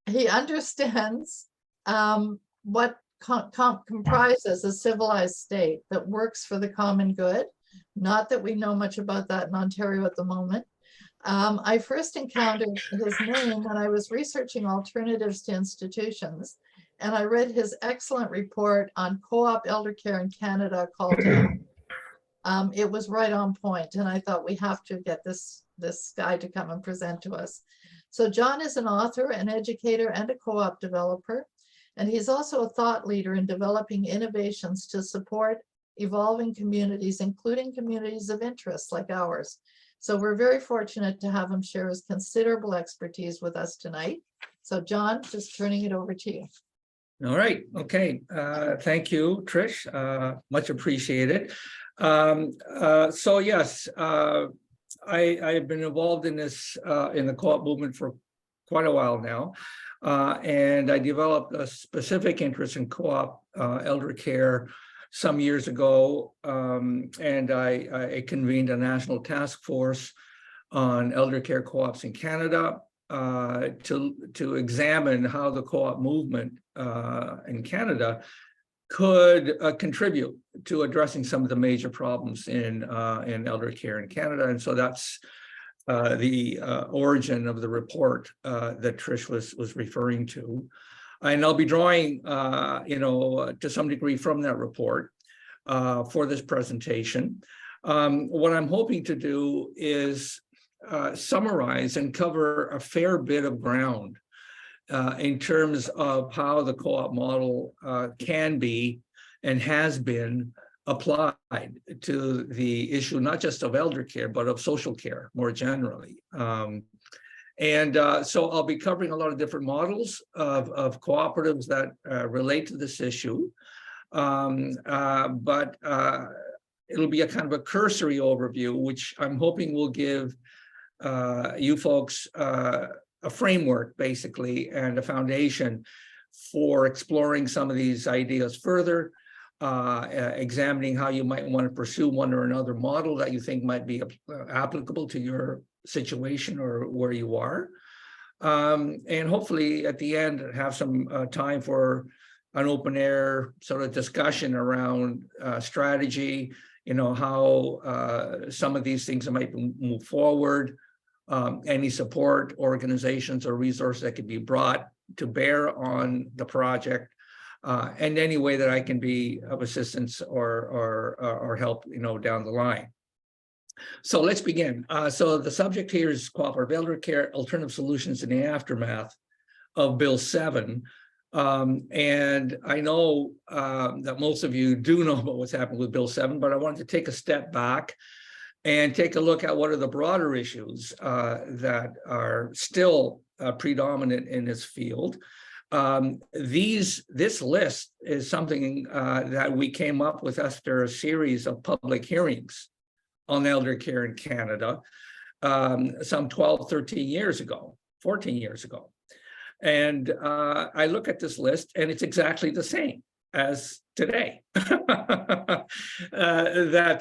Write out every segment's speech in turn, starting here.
he understands what comprises a civilized state that works for the common good. Not that we know much about that in Ontario at the moment. I first encountered his name when I was researching alternatives to institutions, and I read his excellent report on co-op elder care in Canada called it was right on point, and I thought we have to get this guy to come and present to us. So John is an author, an educator, and a co-op developer, and he's also a thought leader in developing innovations to support evolving communities, including communities of interest like ours. So we're very fortunate to have him share his considerable expertise with us tonight. So John, just turning it over to you. All right. Okay. Thank you, Trish. Much appreciated. So yes, I've been involved in this in the co-op movement for quite a while now, and I developed a specific interest in co-op elder care some years ago, and I convened a national task force on elder care co-ops in Canada to examine how the co-op movement in Canada could contribute to addressing some of the major problems in elder care in Canada. And so that's the origin of the report that Trish was referring to. And I'll be drawing, to some degree from that report for this presentation. What I'm hoping to do is summarize and cover a fair bit of ground in terms of how the co-op model can be and has been applied to the issue, not just of elder care, but of social care more generally. So I'll be covering a lot of different models of cooperatives that relate to this issue. But it'll be a kind of a cursory overview, which I'm hoping will give you folks a framework, basically, and a foundation for exploring some of these ideas further, examining how you might want to pursue one or another model that you think might be applicable to your situation or where you are. And hopefully at the end have some time for an open air sort of discussion around strategy, how some of these things might move forward, any support organizations or resources that could be brought to bear on the project, and any way that I can be of assistance or help, down the line. So let's begin. So the subject here is cooperative elder care, alternative solutions in the aftermath of Bill 7. And I know that most of you do know about what's happened with Bill 7, but I wanted to take a step back and take a look at what are the broader issues that are still predominant in this field. This list is something that we came up with after a series of public hearings on elder care in Canada some 12, 13 years ago, 14 years ago. And I look at this list and it's exactly the same as today, that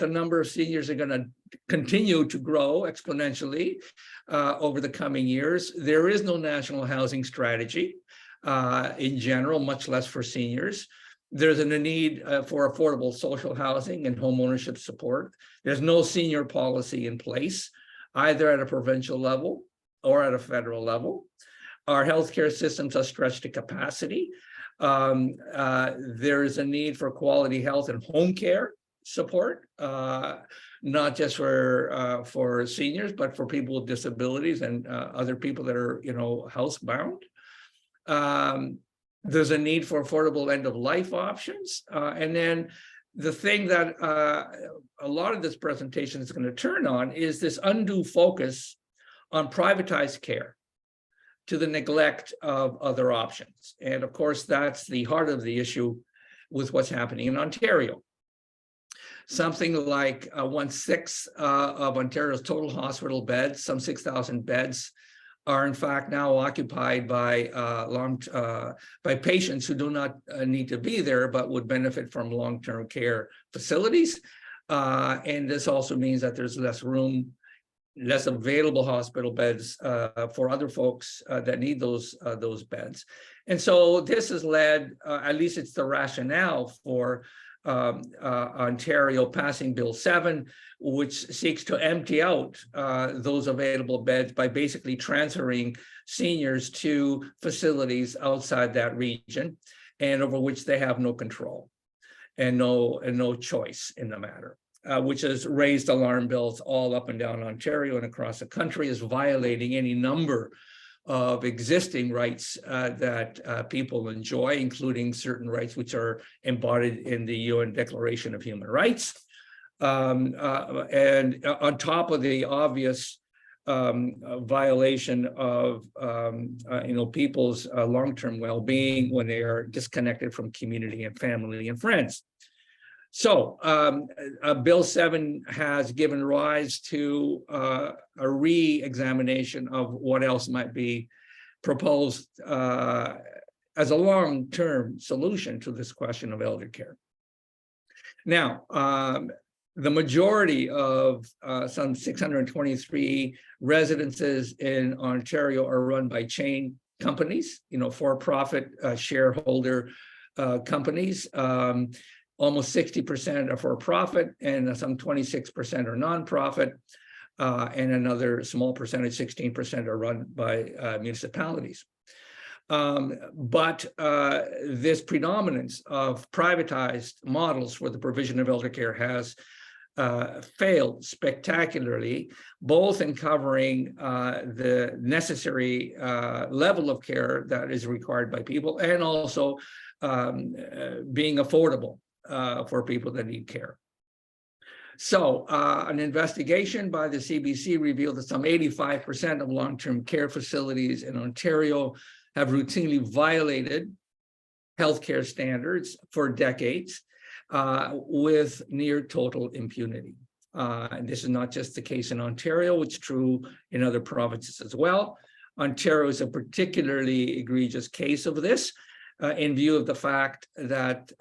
the number of seniors are going to continue to grow exponentially over the coming years. There is no national housing strategy in general, much less for seniors. There's a need for affordable social housing and home ownership support. There's no senior policy in place, either at a provincial level or at a federal level. Our healthcare systems are stretched to capacity. There is a need for quality health and home care support, not just for seniors, but for people with disabilities and other people that are, housebound. There's a need for affordable end-of-life options. And then the thing that a lot of this presentation is going to turn on is this undue focus on privatized care to the neglect of other options. And of course, that's the heart of the issue with what's happening in Ontario. Something like 1/6 of Ontario's total hospital beds, some 6,000 beds, are in fact now occupied by patients who do not need to be there, but would benefit from long-term care facilities. And this also means that there's less room less available hospital beds for other folks that need those beds. And so this has led, at least it's the rationale for Ontario passing Bill 7, which seeks to empty out those available beds by basically transferring seniors to facilities outside that region and over which they have no control and no choice in the matter. Which has raised alarm bells all up and down Ontario and across the country, is violating any number of existing rights that people enjoy, including certain rights which are embodied in the UN Declaration of Human Rights. And on top of the obvious violation of people's long-term well-being when they are disconnected from community and family and friends. So Bill 7 has given rise to a re-examination of what else might be proposed as a long-term solution to this question of elder care. Now, the majority of some 623 residences in Ontario are run by chain companies, for-profit shareholder companies. Almost 60% are for profit, and some 26% are nonprofit, and another small percentage, 16%, are run by municipalities. But this predominance of privatized models for the provision of elder care has failed spectacularly, both in covering the necessary level of care that is required by people, and also being affordable for people that need care. So an investigation by the CBC revealed that some 85% of long-term care facilities in Ontario have routinely violated healthcare standards for decades with near total impunity. And this is not just the case in Ontario, it's true in other provinces as well. Ontario is a particularly egregious case of this in view of the fact that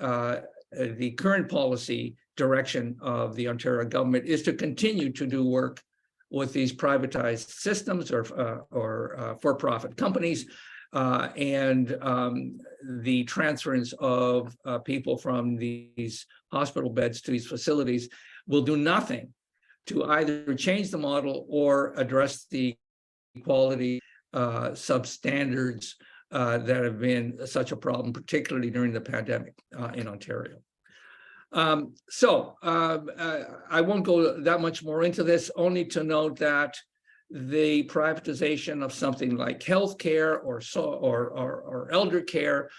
the current policy direction of the Ontario government is to continue to do work with these privatized systems or for-profit companies, and the transference of people from these hospital beds to these facilities will do nothing to either change the model or address the quality substandards that have been such a problem, particularly during the pandemic in Ontario. I won't go that much more into this, only to note that the privatization of something like healthcare or elder care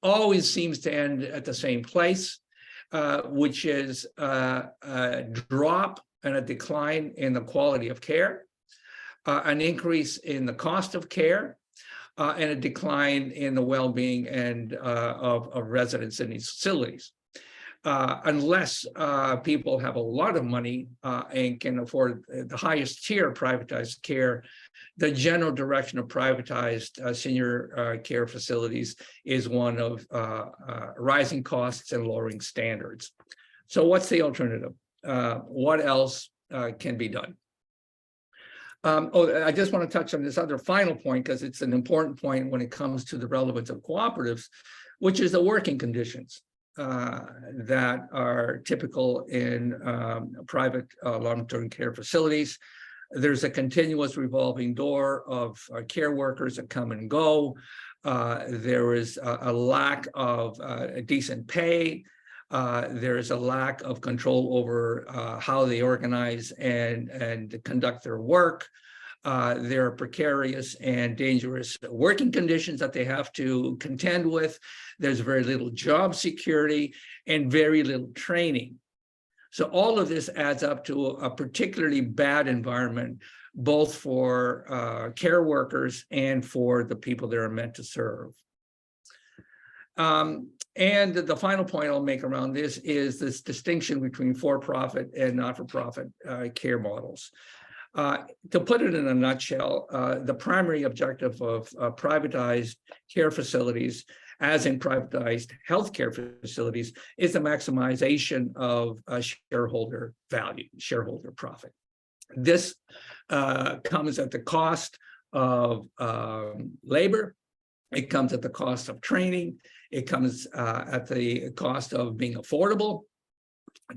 always seems to end at the same place, which is a drop and a decline in the quality of care, an increase in the cost of care, and a decline in the well-being and of residents in these facilities. Unless people have a lot of money and can afford the highest tier privatized care, the general direction of privatized senior care facilities is one of rising costs and lowering standards. So what's the alternative? What else can be done? I just want to touch on this other final point because it's an important point when it comes to the relevance of cooperatives, which is the working conditions that are typical in private long-term care facilities. There's a continuous revolving door of care workers that come and go. There is a lack of decent pay. There is a lack of control over how they organize and conduct their work. There are precarious and dangerous working conditions that they have to contend with. There's very little job security and very little training. So all of this adds up to a particularly bad environment, both for care workers and for the people they are meant to serve. And the final point I'll make around this is this distinction between for-profit and not-for-profit care models. To put it in a nutshell, the primary objective of privatized care facilities, as in privatized healthcare facilities, is the maximization of shareholder value, shareholder profit. This comes at the cost of labor. It comes at the cost of training. It comes at the cost of being affordable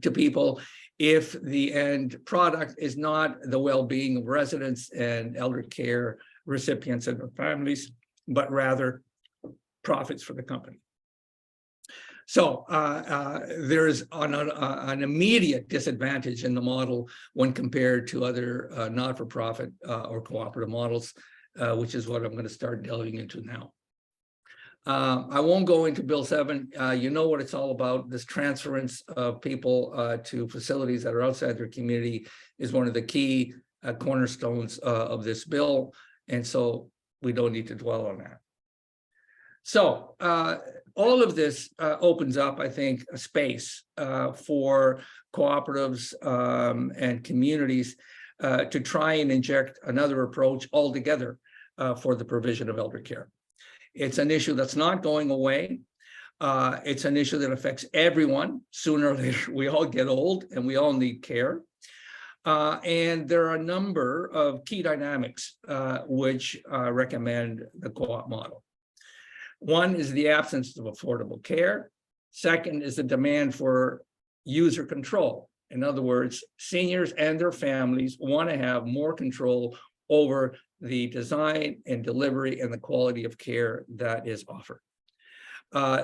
to people if the end product is not the well-being of residents and elder care recipients and their families, but rather profits for the company. So there is an immediate disadvantage in the model when compared to other not-for-profit or cooperative models, which is what I'm going to start delving into now. I won't go into Bill 7. You know what it's all about. This transference of people to facilities that are outside their community is one of the key cornerstones of this bill. And so we don't need to dwell on that. So all of this opens up, I think, a space for cooperatives and communities to try and inject another approach altogether for the provision of elder care. It's an issue that's not going away. It's an issue that affects everyone. Sooner or later, we all get old and we all need care. And there are a number of key dynamics which recommend the co-op model. One is the absence of affordable care. Second is the demand for user control. In other words, seniors and their families want to have more control over the design and delivery and the quality of care that is offered.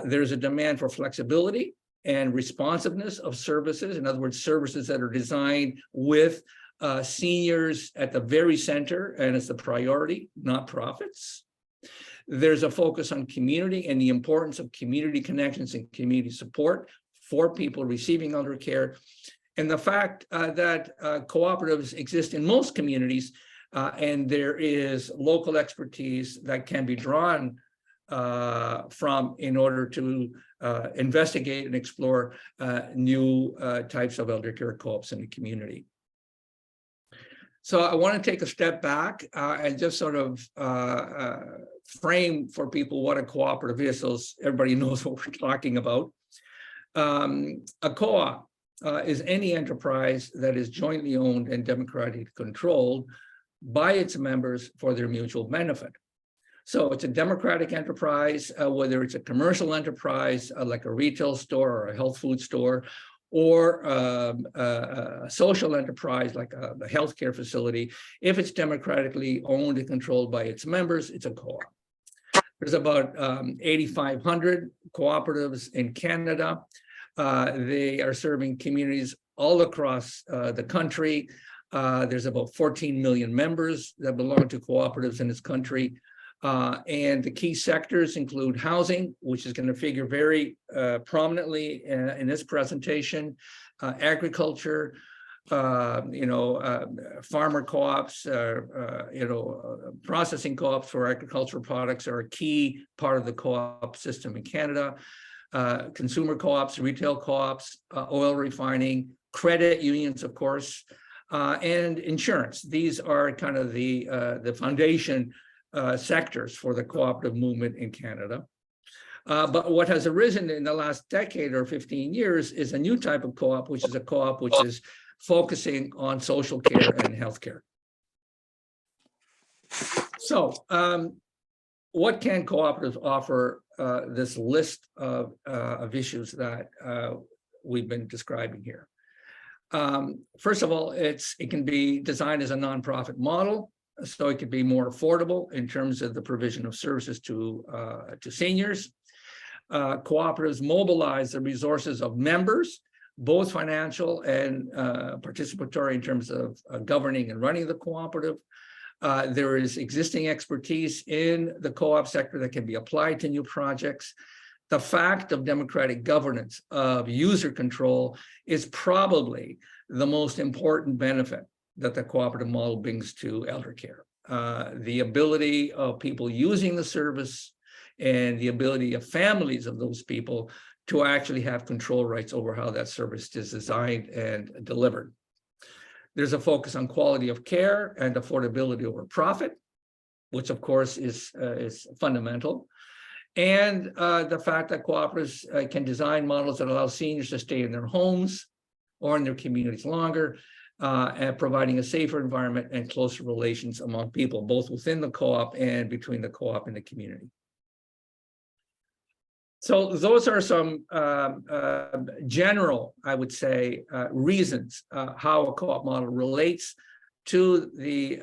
There's a demand for flexibility and responsiveness of services. In other words, services that are designed with seniors at the very center and as the priority, not profits. There's a focus on community and the importance of community connections and community support for people receiving elder care. And the fact that cooperatives exist in most communities and there is local expertise that can be drawn from in order to investigate and explore new types of elder care co-ops in the community. So I want to take a step back and just sort of frame for people what a cooperative is, so everybody knows what we're talking about. A co-op is any enterprise that is jointly owned and democratically controlled by its members for their mutual benefit. So it's a democratic enterprise, whether it's a commercial enterprise like a retail store or a health food store, or a social enterprise like a healthcare facility. If it's democratically owned and controlled by its members, it's a co-op. There's about 8,500 cooperatives in Canada. They are serving communities all across the country. There's about 14 million members that belong to cooperatives in this country. And the key sectors include housing, which is going to figure very prominently in this presentation, agriculture, farmer co-ops, processing co-ops for agricultural products are a key part of the co-op system in Canada. Consumer co-ops, retail co-ops, oil refining, credit unions, of course, and insurance. These are kind of the foundation sectors for the cooperative movement in Canada. But what has arisen in the last decade or 15 years is a new type of co-op, which is a co-op which is focusing on social care and healthcare. So what can cooperatives offer this list of issues that we've been describing here? First of all, it can be designed as a nonprofit model, so it could be more affordable in terms of the provision of services to seniors. Cooperatives mobilize the resources of members, both financial and participatory in terms of governing and running the cooperative. There is existing expertise in the co-op sector that can be applied to new projects. The fact of democratic governance, of user control, is probably the most important benefit that the cooperative model brings to elder care. The ability of people using the service and the ability of families of those people to actually have control rights over how that service is designed and delivered. There's a focus on quality of care and affordability over profit, which of course is fundamental. And the fact that cooperatives can design models that allow seniors to stay in their homes or in their communities longer, and providing a safer environment and closer relations among people, both within the co-op and between the co-op and the community. So those are some general, I would say, reasons how a co-op model relates to the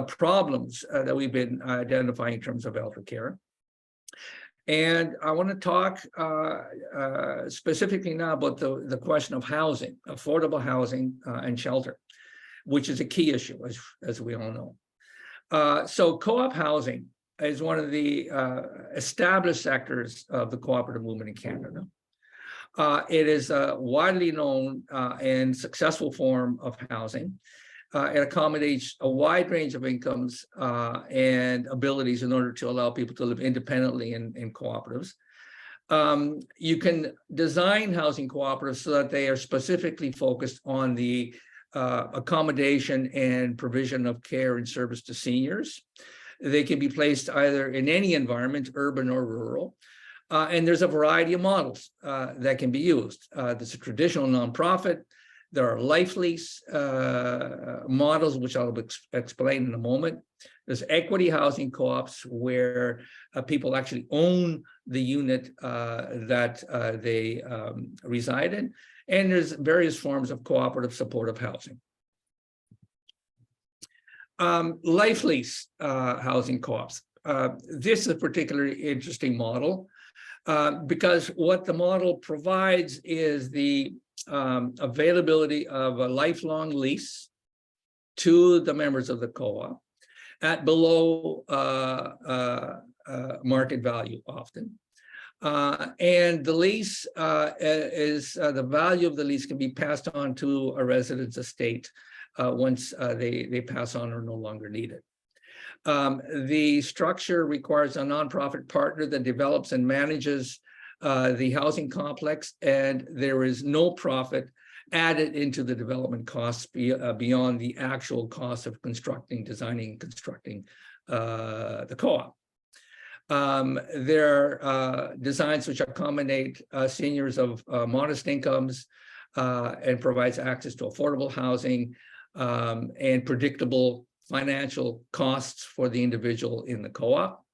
problems that we've been identifying in terms of elder care. And I want to talk specifically now about the question of housing, affordable housing and shelter, which is a key issue, as we all know. So co-op housing is one of the established sectors of the cooperative movement in Canada. It is a widely known and successful form of housing. It accommodates a wide range of incomes and abilities in order to allow people to live independently in cooperatives. You can design housing cooperatives so that they are specifically focused on the accommodation and provision of care and service to seniors. They can be placed either in any environment, urban or rural. And there's a variety of models that can be used. There's a traditional nonprofit. There are life lease models, which I'll explain in a moment. There's equity housing co-ops where people actually own the unit that they reside in. And there's various forms of cooperative supportive housing. Life lease housing co-ops. This is a particularly interesting model because what the model provides is the availability of a lifelong lease to the members of the co-op at below market value often. And the lease is the value of the lease can be passed on to a resident's estate once they pass on or no longer need it. The structure requires a nonprofit partner that develops and manages the housing complex, and there is no profit added into the development costs beyond the actual cost of designing and constructing the co-op. There are designs which accommodate seniors of modest incomes and provides access to affordable housing and predictable financial costs for the individual in the co-op.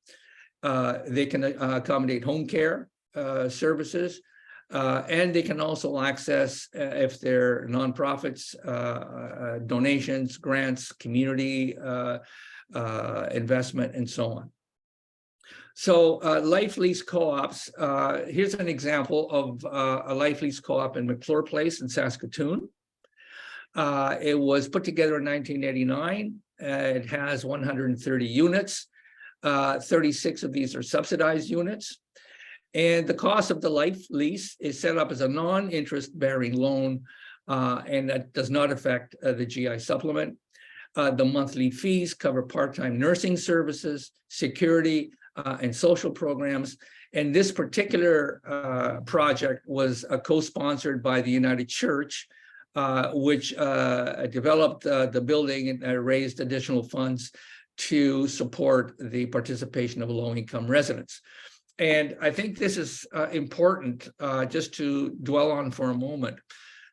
They can accommodate home care services, and they can also access, if they're nonprofits, donations, grants, community investment, and so on. So life lease co-ops, here's an example of a life lease co-op in McClure Place in Saskatoon. It was put together in 1989. It has 130 units. 36 of these are subsidized units. And the cost of the life lease is set up as a non-interest bearing loan, and that does not affect the GI supplement. The monthly fees cover part-time nursing services, security, and social programs. And this particular project was co-sponsored by the United Church, which developed the building and raised additional funds to support the participation of low-income residents. And I think this is important just to dwell on for a moment.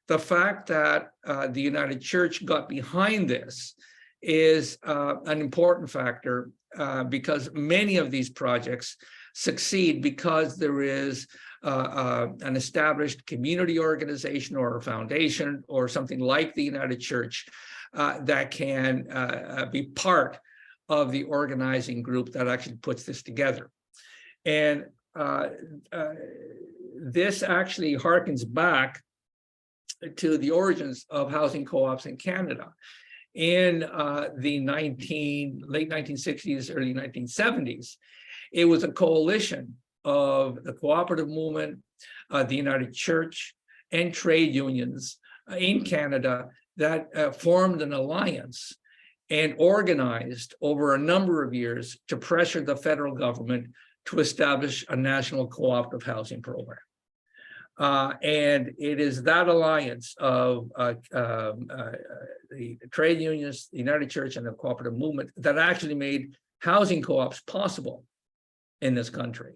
The fact that the United Church got behind this is an important factor because many of these projects succeed because there is an established community organization or a foundation or something like the United Church that can be part of the organizing group that actually puts this together. And this actually harkens back to the origins of housing co-ops in Canada. In the late 1960s, early 1970s, it was a coalition of the cooperative movement, the United Church, and trade unions in Canada that formed an alliance and organized over a number of years to pressure the federal government to establish a national cooperative housing program. And it is that alliance of the trade unions, the United Church, and the cooperative movement that actually made housing co-ops possible in this country.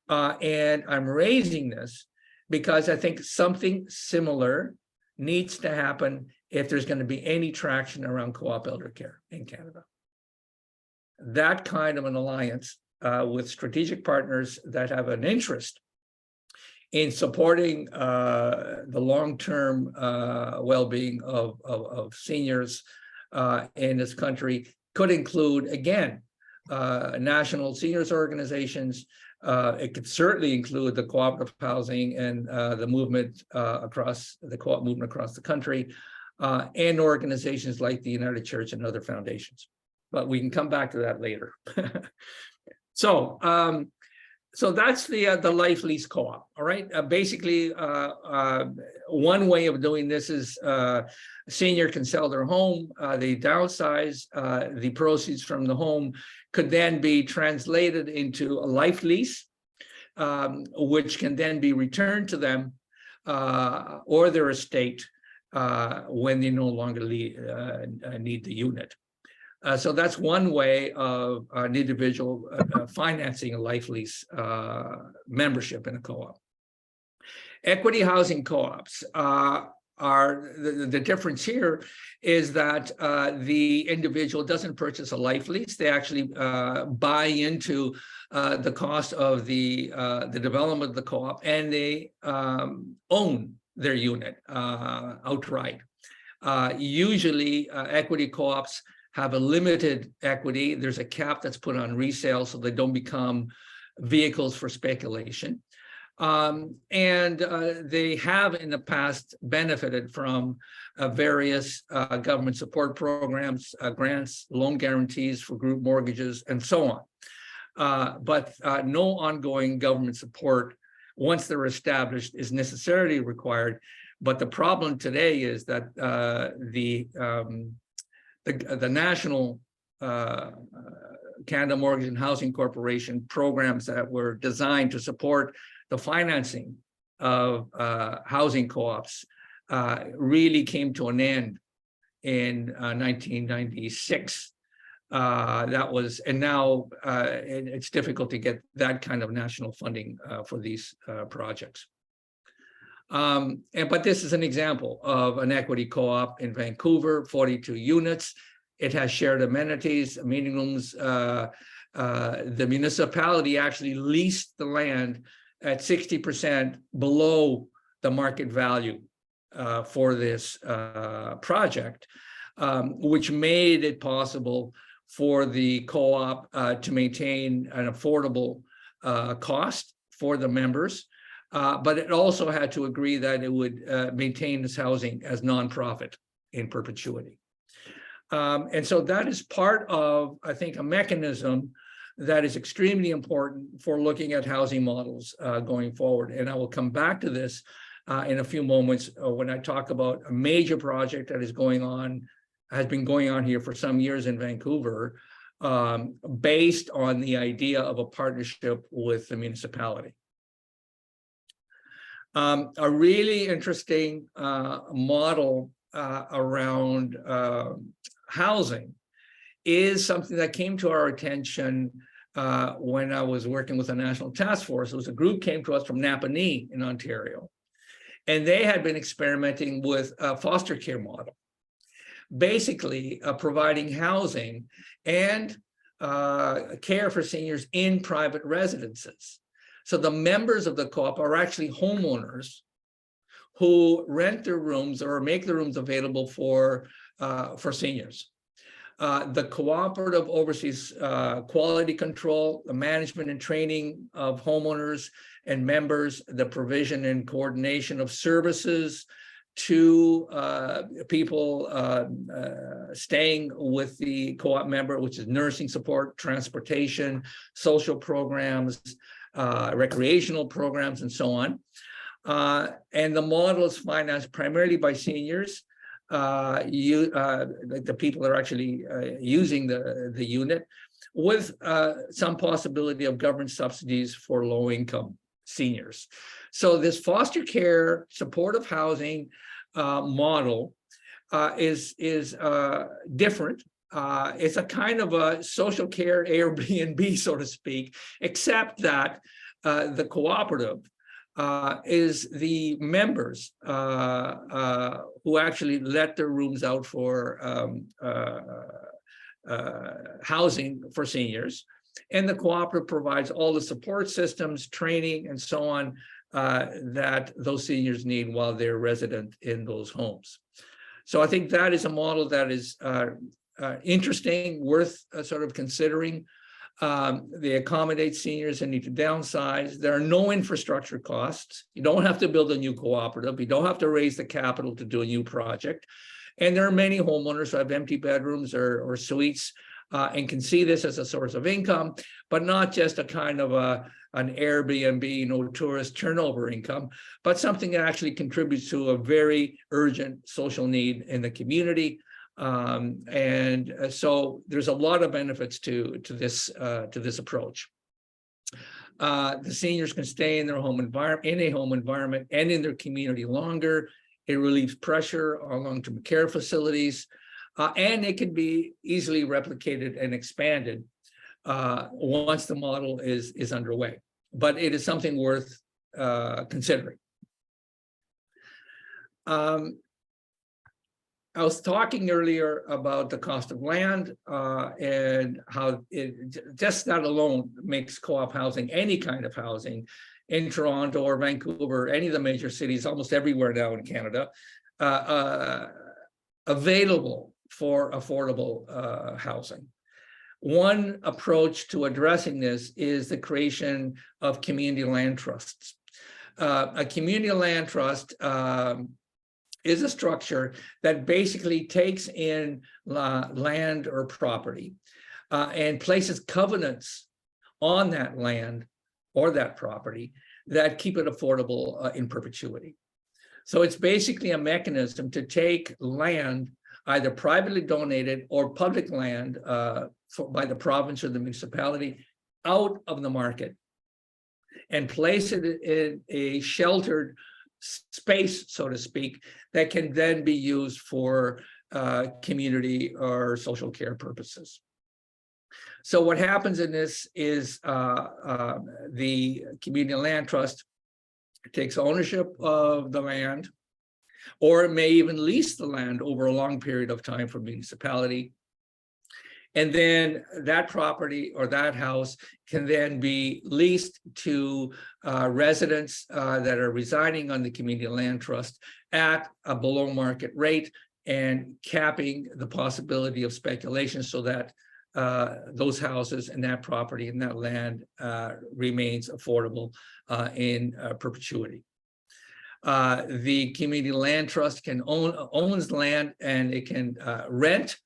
And I'm raising this because I think something similar needs to happen if there's going to be any traction around co-op elder care in Canada. That kind of an alliance with strategic partners that have an interest in supporting the long-term well-being of seniors in this country could include, again, national seniors organizations. It could certainly include the cooperative housing and the movement across the co-op movement across the country, and organizations like the United Church and other foundations. But we can come back to that later. So that's the life lease co-op. All right. Basically, one way of doing this is a senior can sell their home, they downsize, the proceeds from the home could then be translated into a life lease, which can then be returned to them or their estate when they no longer need the unit. So that's one way of an individual financing a life lease membership in a co-op. Equity housing co-ops are the difference here is that the individual doesn't purchase a life lease. They actually buy into the cost of the development of the co-op, and they own their unit outright. Usually equity co-ops have a limited equity. There's a cap that's put on resale so they don't become vehicles for speculation. And they have in the past benefited from various government support programs, grants, loan guarantees for group mortgages, and so on. But no ongoing government support once they're established is necessarily required. But the problem today is that the National Canada Mortgage and Housing Corporation programs that were designed to support the financing of housing co-ops really came to an end in 1996. And now it's difficult to get that kind of national funding for these projects. But this is an example of an equity co-op in Vancouver, 42 units. It has shared amenities, meeting rooms. The municipality actually leased the land at 60% below the market value for this project, which made it possible for the co-op to maintain an affordable cost for the members. But it also had to agree that it would maintain this housing as nonprofit in perpetuity. And so that is part of, I think, a mechanism that is extremely important for looking at housing models going forward. And I will come back to this in a few moments when I talk about a major project that is going on, has been going on here for some years in Vancouver, based on the idea of a partnership with the municipality. A really interesting model around housing is something that came to our attention when I was working with a national task force. It was a group came to us from Napanee in Ontario, and they had been experimenting with a foster care model, basically providing housing and care for seniors in private residences. So the members of the co-op are actually homeowners who rent their rooms or make the rooms available for seniors. The cooperative oversees quality control, the management and training of homeowners and members, the provision and coordination of services to people staying with the co-op member, which is nursing support, transportation, social programs, recreational programs, and so on. And the model is financed primarily by seniors, the people that are actually using the unit, with some possibility of government subsidies for low-income seniors. So this foster care supportive housing model is different. It's a kind of a social care Airbnb, so to speak, except that the cooperative is the members who actually let their rooms out for housing for seniors. And the cooperative provides all the support systems, training, and so on that those seniors need while they're resident in those homes. So I think that is a model that is interesting, worth sort of considering. They accommodate seniors and need to downsize. There are no infrastructure costs. You don't have to build a new cooperative. You don't have to raise the capital to do a new project. And there are many homeowners who have empty bedrooms or suites and can see this as a source of income, but not just a kind of an Airbnb, tourist turnover income, but something that actually contributes to a very urgent social need in the community. So there's a lot of benefits to this approach. The seniors can stay in their home environment, and in their community longer. It relieves pressure on long-term care facilities, and it can be easily replicated and expanded once the model is underway. But it is something worth considering. I was talking earlier about the cost of land and how just that alone makes co-op housing, any kind of housing in Toronto or Vancouver, any of the major cities, almost everywhere now in Canada, available for affordable housing. One approach to addressing this is the creation of community land trusts. A community land trust is a structure that basically takes in land or property and places covenants on that land or that property that keep it affordable in perpetuity. So it's basically a mechanism to take land, either privately donated or public land by the province or the municipality, out of the market and place it in a sheltered space, so to speak, that can then be used for community or social care purposes. So what happens in this is the community land trust takes ownership of the land, or it may even lease the land over a long period of time from municipality. And then that property or that house can then be leased to residents that are residing on the community land trust at a below market rate, and capping the possibility of speculation so that those houses and that property and that land remains affordable in perpetuity. The community land trust can owns land, and it can rent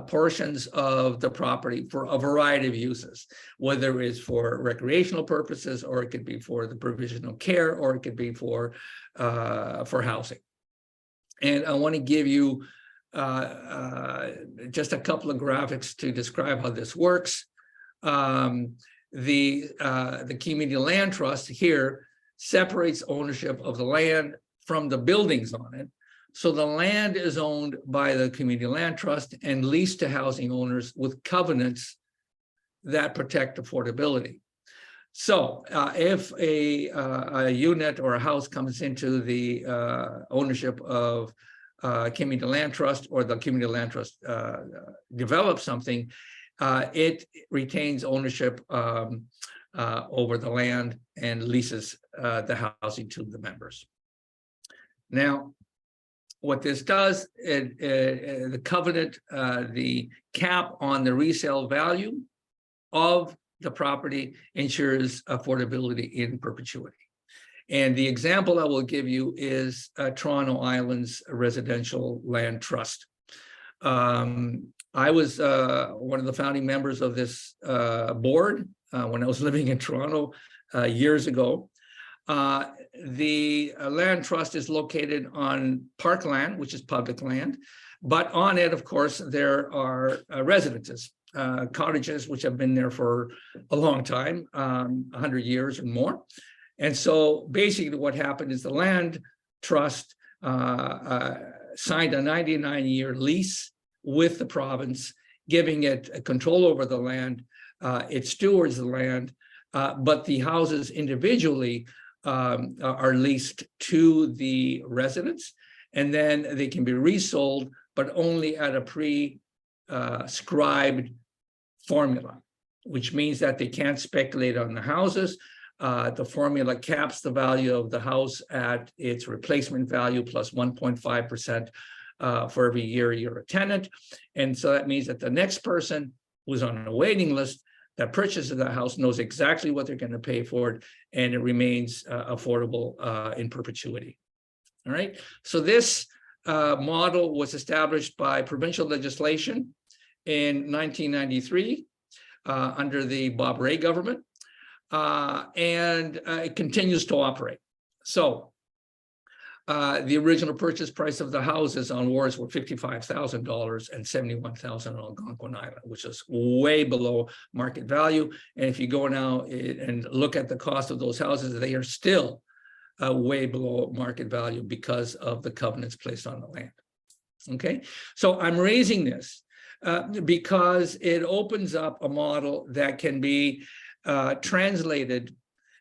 portions of the property for a variety of uses, whether it's for recreational purposes, or it could be for the provision of care, or it could be for housing. And I want to give you just a couple of graphics to describe how this works. The community land trust here separates ownership of the land from the buildings on it. So the land is owned by the community land trust and leased to housing owners with covenants that protect affordability. So if a unit or a house comes into the ownership of community land trust, or the community land trust develops something, it retains ownership over the land and leases the housing to the members. Now, what this does, the covenant, the cap on the resale value of the property ensures affordability in perpetuity. And the example I will give you is Toronto Island's residential land trust. I was one of the founding members of this board when I was living in Toronto years ago. The land trust is located on parkland, which is public land, but on it, of course, there are residences, cottages, which have been there for a long time, 100 years and more. And so basically what happened is the land trust signed a 99-year lease with the province, giving it control over the land. It stewards the land, but the houses individually are leased to the residents, and then they can be resold, but only at a prescribed formula, which means that they can't speculate on the houses. The formula caps the value of the house at its replacement value plus 1.5% for every year you're a tenant. And so that means that the next person who's on a waiting list that purchases the house knows exactly what they're going to pay for it, and it remains affordable in perpetuity. All right. So this model was established by provincial legislation in 1993 under the Bob Rae government, and it continues to operate. So the original purchase price of the houses on Wars were $55,000 and $71,000 on Algonquin Island, which is way below market value. And if you go now and look at the cost of those houses, they are still way below market value because of the covenants placed on the land. Okay, so I'm raising this because it opens up a model that can be translated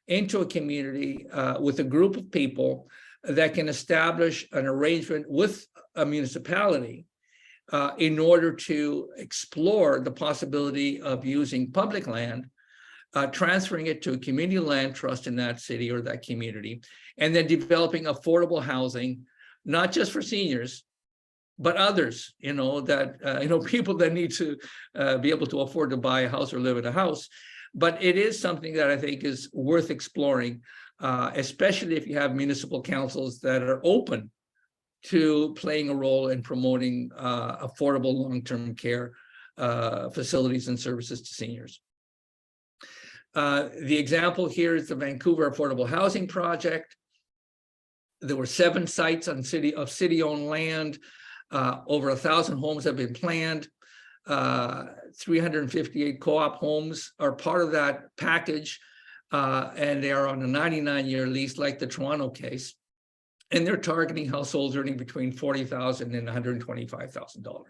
into a community with a group of people that can establish an arrangement with a municipality in order to explore the possibility of using public land, transferring it to a community land trust in that city or that community, and then developing affordable housing, not just for seniors, but others, that, people that need to be able to afford to buy a house or live in a house. But it is something that I think is worth exploring, especially if you have municipal councils that are open to playing a role in promoting affordable long-term care facilities and services to seniors. The example here is the Vancouver Affordable Housing Project. There were 7 sites on city-owned land. Over 1,000 homes have been planned. 358 co-op homes are part of that package, and they are on a 99-year lease, like the Toronto case. And they're targeting households earning between $40,000 and $125,000.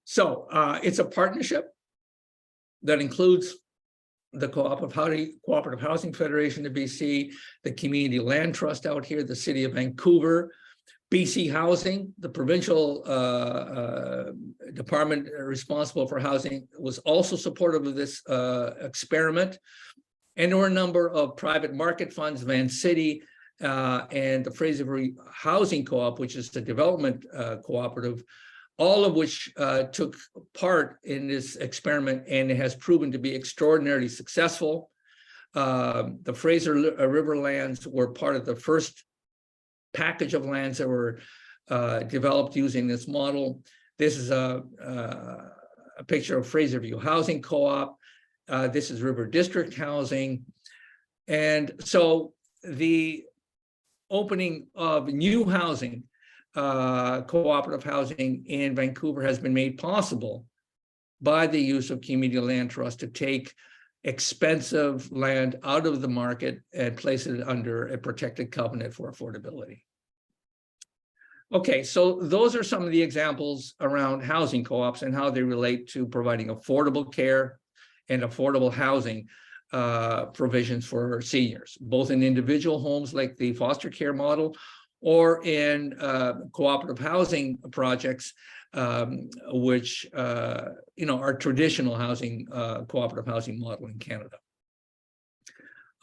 So it's a partnership that includes the Co-operative Housing Federation of BC, the Community Land Trust out here, the City of Vancouver, BC Housing, the provincial department responsible for housing, was also supportive of this experiment. And there were a number of private market funds, Van City and the Fraser Housing Co-op, which is the development cooperative, all of which took part in this experiment, and it has proven to be extraordinarily successful. The Fraser River lands were part of the first package of lands that were developed using this model. This is a picture of Fraser View Housing Co-op. This is River District Housing. And so the opening of new housing, cooperative housing in Vancouver, has been made possible by the use of community land trust to take expensive land out of the market and place it under a protected covenant for affordability. Okay, so those are some of the examples around housing co-ops and how they relate to providing affordable care and affordable housing provisions for seniors, both in individual homes like the foster care model or in cooperative housing projects, which are traditional housing, cooperative housing model in Canada.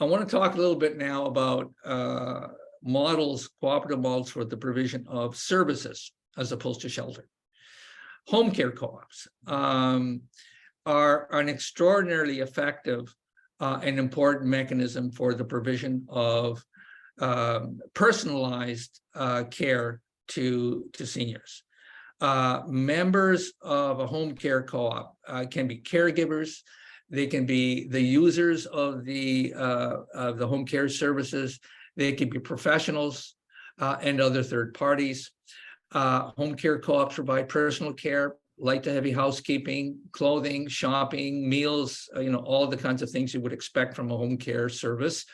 I want to talk a little bit now about cooperative models for the provision of services as opposed to shelter. Home care co-ops are an extraordinarily effective and important mechanism for the provision of personalized care to seniors. Members of a home care co-op can be caregivers. They can be the users of the home care services. They can be professionals and other third parties. Home care co-ops provide personal care, light to heavy housekeeping, clothing, shopping, meals, all the kinds of things you would expect from a home care service.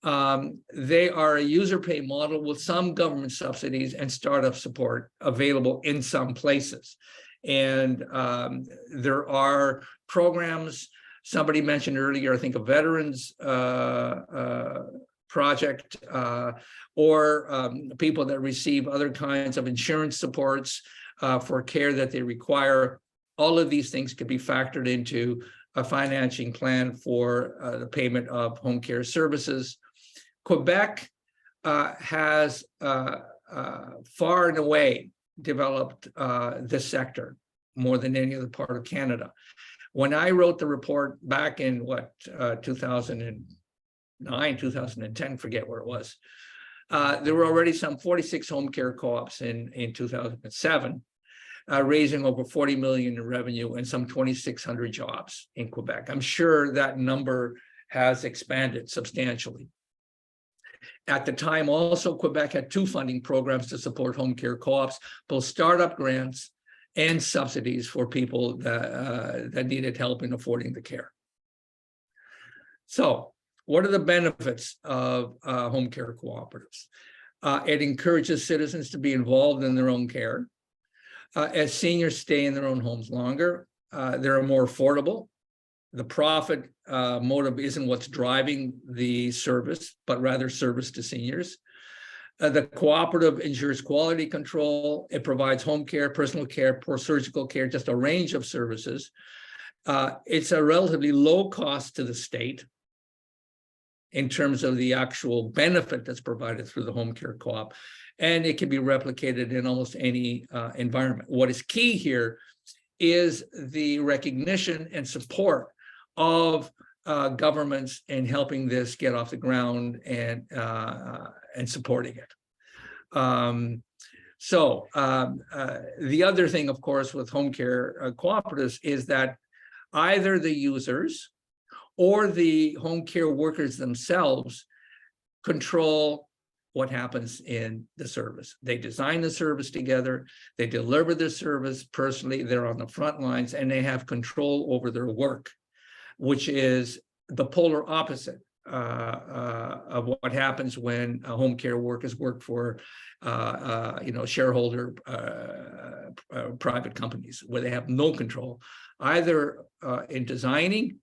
They are a user pay model with some government subsidies and startup support available in some places. And there are programs Somebody mentioned earlier, I think, a veterans project, or people that receive other kinds of insurance supports for care that they require. All of these things could be factored into a financing plan for the payment of home care services. Quebec has far and away developed this sector more than any other part of Canada. When I wrote the report back in 2009, 2010, forget where it was, there were already some 46 home care co-ops in 2007, raising over 40 million in revenue and some 2,600 jobs in Quebec. I'm sure that number has expanded substantially. At the time, also, Quebec had 2 funding programs to support home care co-ops, both startup grants and subsidies for people that needed help in affording the care. So, what are the benefits of home care cooperatives? It encourages citizens to be involved in their own care. As seniors stay in their own homes longer, they're more affordable. The profit motive isn't what's driving the service, but rather service to seniors. The cooperative ensures quality control. It provides home care, personal care, post-surgical care, just a range of services. It's a relatively low cost to the state in terms of the actual benefit that's provided through the home care co-op, and it can be replicated in almost any environment. What is key here is the recognition and support of governments in helping this get off the ground and supporting it. The other thing, of course, with home care cooperatives is that either the users or the home care workers themselves control what happens in the service. They design the service together, they deliver the service personally, they're on the front lines, and they have control over their work, which is the polar opposite of what happens when home care workers work for shareholder private companies, where they have no control either in designing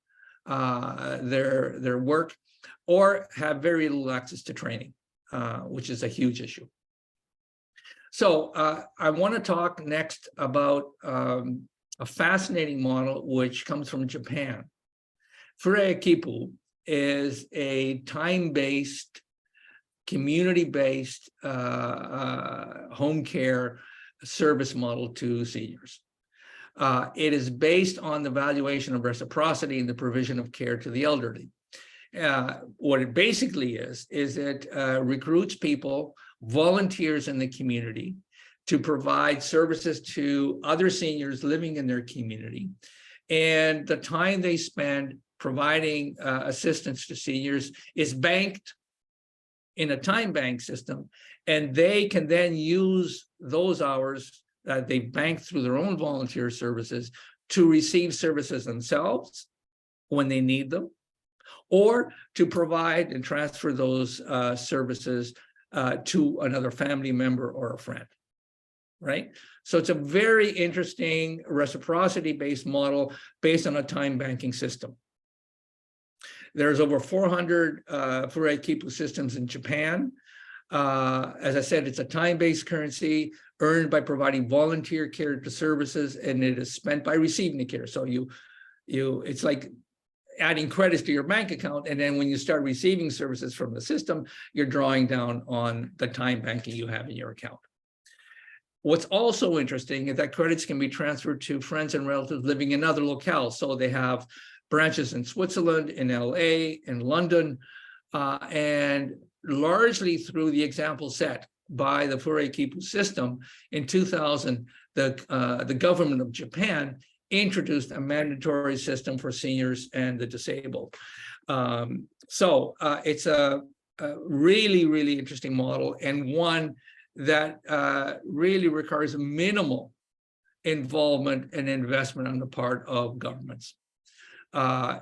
their work or have very little access to training, which is a huge issue. So I want to talk next about a fascinating model which comes from Japan. Restakis is a time-based, community-based home care service model to seniors. It is based on the valuation of reciprocity and the provision of care to the elderly. What it basically is it recruits people, volunteers in the community, to provide services to other seniors living in their community. And the time they spend providing assistance to seniors is banked in a time bank system, and they can then use those hours that they bank through their own volunteer services to receive services themselves when they need them, or to provide and transfer those services to another family member or a friend, right? So it's a very interesting reciprocity-based model based on a time banking system. There's over 400 Restakis systems in Japan. As I said, it's a time-based currency earned by providing volunteer care to services, and it is spent by receiving the care. So it's like adding credits to your bank account, and then when you start receiving services from the system, you're drawing down on the time banking you have in your account. What's also interesting is that credits can be transferred to friends and relatives living in other locales. So they have branches in Switzerland, in LA, in London, and largely through the example set by the Restakis system. In 2000, the government of Japan introduced a mandatory system for seniors and the disabled. It's a really, really interesting model, and one that really requires minimal involvement and investment on the part of governments.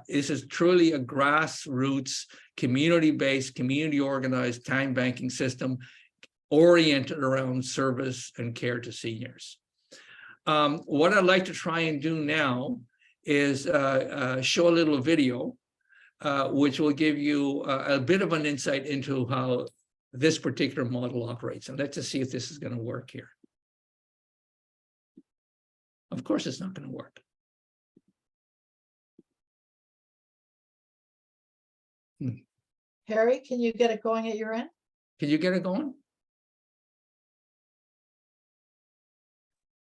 This is truly a grassroots, community-based, community-organized time banking system oriented around service and care to seniors. What I'd like to try and do now is show a little video, which will give you a bit of an insight into how this particular model operates. And let's just see if this is going to work here. Of course, it's not going to work. Harry, can you get it going at your end? Can you get it going?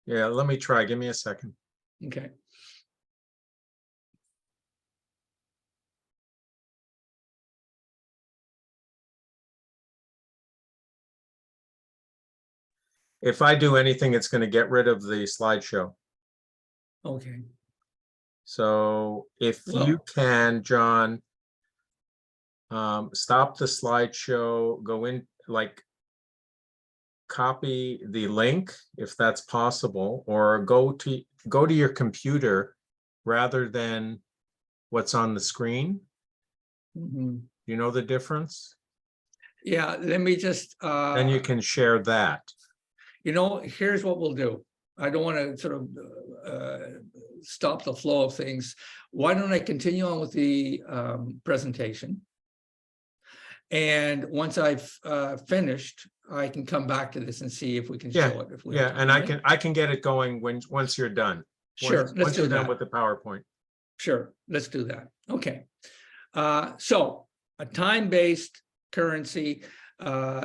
Yeah, let me try. Give me a second. Okay. If I do anything, it's going to get rid of the slideshow. Okay. So if you Well- can, John, stop the slideshow, go in, like, copy the link if that's possible, or go to your computer rather than what's on the screen. Mhm. You know the difference? Yeah, let me just, Then you can share that. you know, here's what we'll do. I don't want to sort of stop the flow of things. Why don't I continue on with the presentation? And once I've finished, I can come back to this and see if we can Yeah, show it. If we Yeah, have time, and right? I can get it going once you're done. Sure, let's Once do you're done that. with the PowerPoint. Sure, let's do that. Okay. So a time-based currency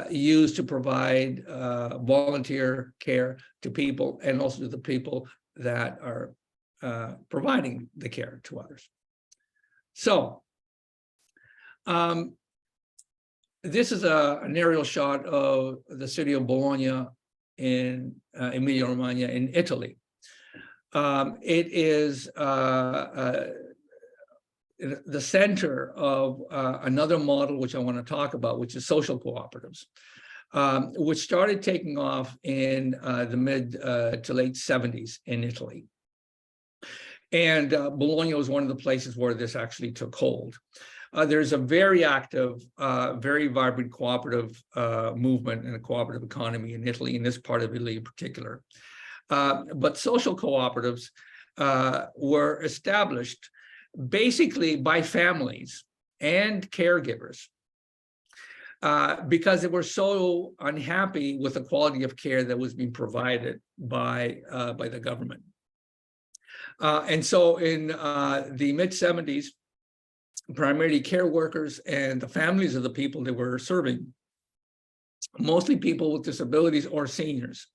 used to provide volunteer care to people, and also to the people that are providing the care to others. So this is an aerial shot of the city of Bologna in Emilia-Romagna in Italy. It is the center of another model which I want to talk about, which is social cooperatives, which started taking off in the mid to late 70s in Italy. And Bologna was one of the places where this actually took hold. There's a very active, very vibrant cooperative movement and a cooperative economy in Italy, in this part of Italy in particular. But social cooperatives were established basically by families and caregivers because they were so unhappy with the quality of care that was being provided by the government. And so in the mid-70s, primarily care workers and the families of the people they were serving, mostly people with disabilities or seniors,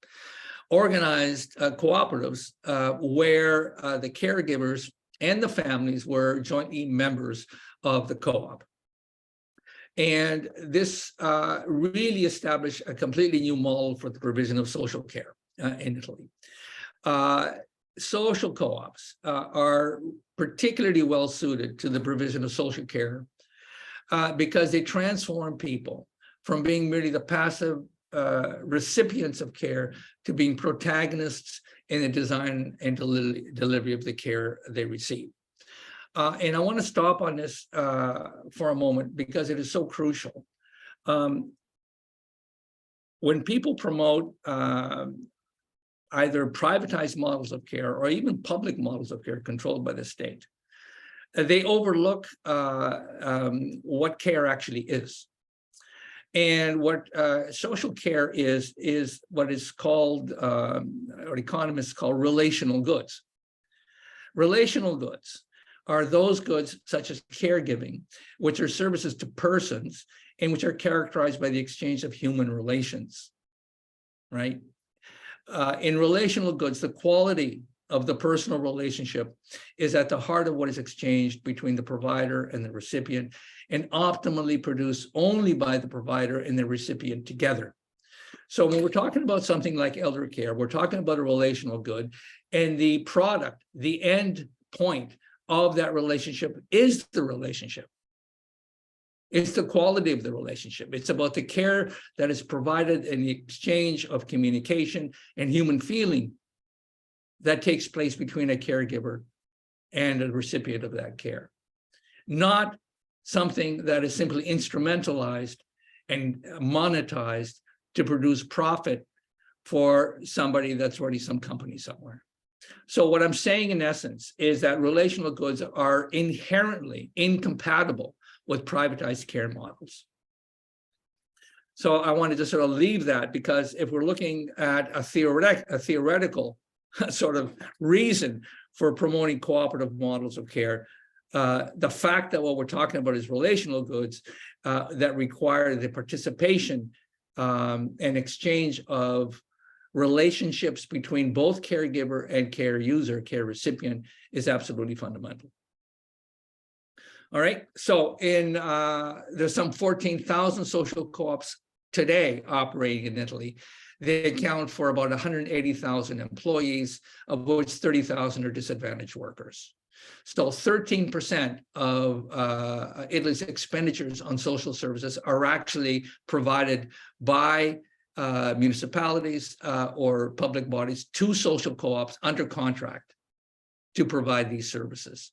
organized cooperatives where the caregivers and the families were jointly members of the co-op. And this really established a completely new model for the provision of social care in Italy. Social co-ops are particularly well suited to the provision of social care because they transform people from being merely the passive recipients of care to being protagonists in the design and delivery of the care they receive. And I want to stop on this for a moment because it is so crucial. When people promote either privatized models of care or even public models of care controlled by the state, they overlook what care actually is. And what social care is what is called, or economists call, relational goods. Relational goods are those goods such as caregiving, which are services to persons and which are characterized by the exchange of human relations, right? In relational goods, the quality of the personal relationship is at the heart of what is exchanged between the provider and the recipient, and optimally produced only by the provider and the recipient together. So when we're talking about something like elder care, we're talking about a relational good, and the product, the end point of that relationship is the relationship. It's the quality of the relationship. It's about the care that is provided in the exchange of communication and human feeling that takes place between a caregiver and a recipient of that care. Not something that is simply instrumentalized and monetized to produce profit for somebody that's already some company somewhere. So what I'm saying in essence is that relational goods are inherently incompatible with privatized care models. So I wanted to sort of leave that, because if we're looking at a theoretical sort of reason for promoting cooperative models of care, the fact that what we're talking about is relational goods that require the participation and exchange of relationships between both caregiver and care user, care recipient, is absolutely fundamental. All right, so there's some 14,000 social co-ops today operating in Italy. They account for about 180,000 employees, of which 30,000 are disadvantaged workers. So 13% of Italy's expenditures on social services are actually provided by municipalities or public bodies to social co-ops under contract to provide these services.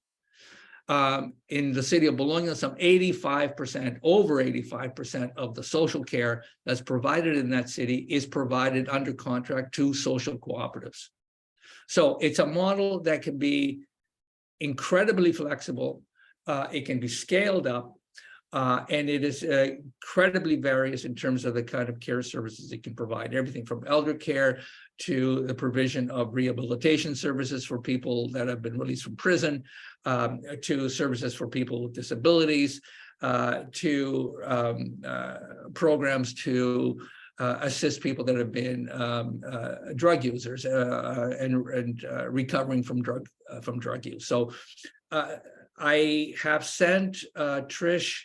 In the city of Bologna, some 85%, over 85% of the social care that's provided in that city is provided under contract to social cooperatives. So it's a model that can be incredibly flexible. It can be scaled up, and it is incredibly various in terms of the kind of care services it can provide. Everything from elder care to the provision of rehabilitation services for people that have been released from prison, to services for people with disabilities, to programs to assist people that have been drug users and recovering from drug use. So I have sent Trish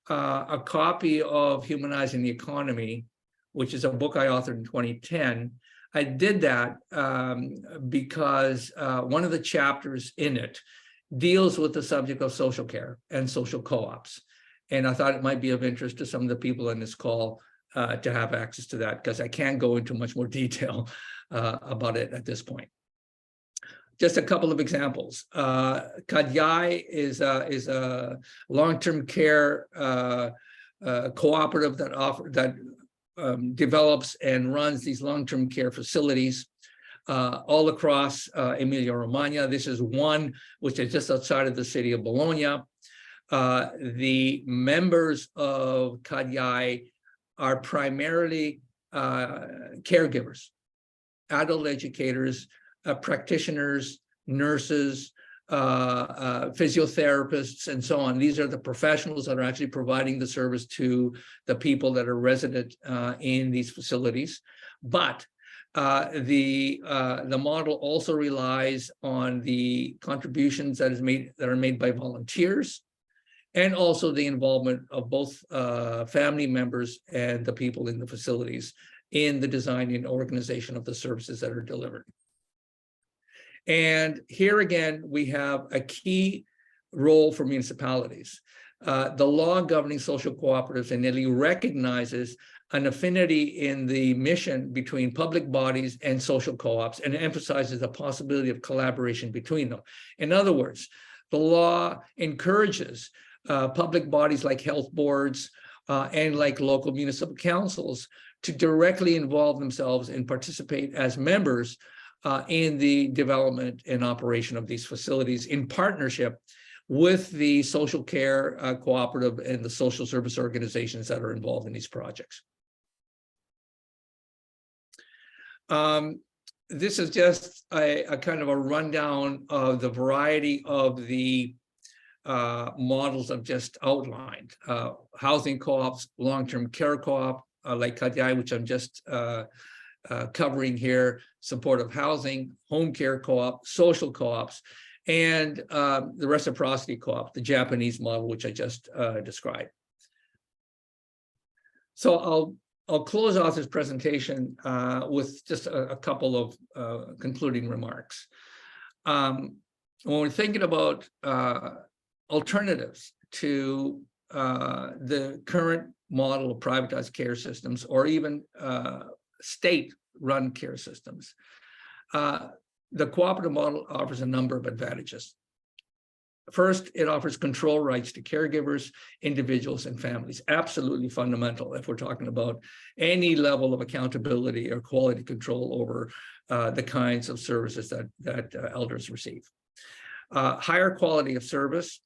a copy of Humanizing the Economy, which is a book I authored in 2010. I did that because one of the chapters in it deals with the subject of social care and social co-ops. And I thought it might be of interest to some of the people in this call to have access to that, because I can't go into much more detail about it at this point. Just a couple of examples. Cagliai is a long-term care cooperative that develops and runs these long-term care facilities all across Emilia-Romagna. This is one which is just outside of the city of Bologna. The members of Cagliai are primarily caregivers, adult educators, practitioners, nurses, physiotherapists, and so on. These are the professionals that are actually providing the service to the people that are resident in these facilities. But the model also relies on the contributions that are made by volunteers, and also the involvement of both family members and the people in the facilities in the design and organization of the services that are delivered. And here again, we have a key role for municipalities. The law governing social cooperatives in Italy recognizes an affinity in the mission between public bodies and social co-ops, and emphasizes the possibility of collaboration between them. In other words, the law encourages public bodies like health boards and like local municipal councils to directly involve themselves and participate as members in the development and operation of these facilities in partnership with the social care cooperative and the social service organizations that are involved in these projects. This is just a kind of a rundown of the variety of the models I've just outlined. Housing co-ops, long-term care co-op, like Cagliai, which I'm just covering here, supportive housing, home care co-op, social co-ops, and the reciprocity co-op, the Japanese model, which I just described. So I'll close off this presentation with just a couple of concluding remarks. When we're thinking about alternatives to the current model of privatized care systems, or even state-run care systems, the cooperative model offers a number of advantages. First, it offers control rights to caregivers, individuals, and families. Absolutely fundamental if we're talking about any level of accountability or quality control over the kinds of services that elders receive. Higher quality of service.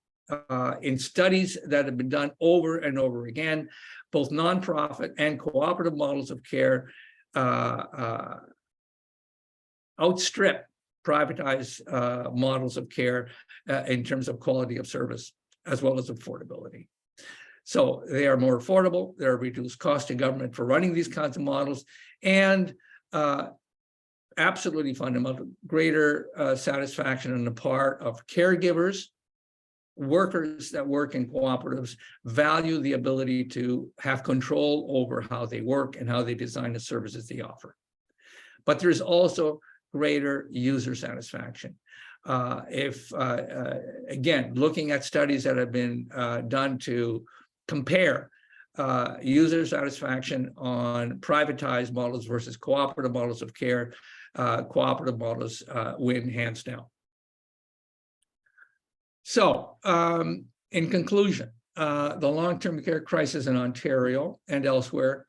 In studies that have been done over and over again, both nonprofit and cooperative models of care outstrip privatized models of care in terms of quality of service as well as affordability. So they are more affordable, there are reduced cost to government for running these kinds of models, and absolutely fundamental, greater satisfaction on the part of caregivers. Workers that work in cooperatives value the ability to have control over how they work and how they design the services they offer. But there's also greater user satisfaction. Again, looking at studies that have been done to compare user satisfaction on privatized models versus cooperative models of care, cooperative models win hands down. So, in conclusion, the long-term care crisis in Ontario and elsewhere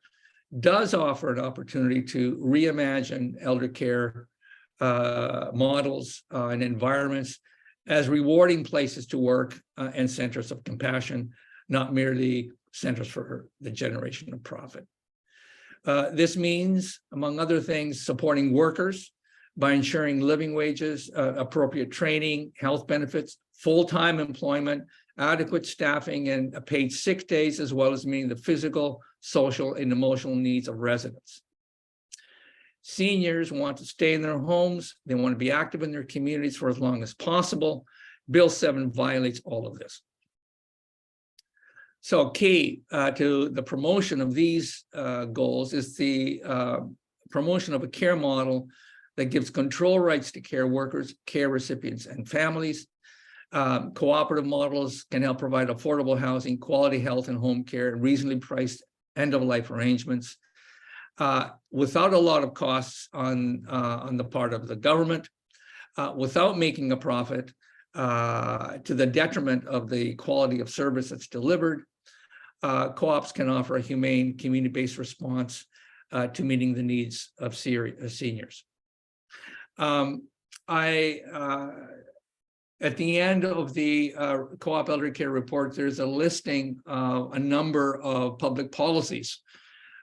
does offer an opportunity to reimagine elder care models and environments as rewarding places to work and centers of compassion, not merely centers for the generation of profit. This means, among other things, supporting workers by ensuring living wages, appropriate training, health benefits, full-time employment, adequate staffing, and paid sick days, as well as meeting the physical, social, and emotional needs of residents. Seniors want to stay in their homes. They want to be active in their communities for as long as possible. Bill 7 violates all of this. So key to the promotion of these goals is the promotion of a care model that gives control rights to care workers, care recipients, and families. Cooperative models can help provide affordable housing, quality health and home care, and reasonably priced end-of-life arrangements without a lot of costs on the part of the government, without making a profit to the detriment of the quality of service that's delivered. Co-ops can offer a humane, community-based response to meeting the needs of seniors. At the end of the Co-op Elder Care Report, there's a listing of a number of public policies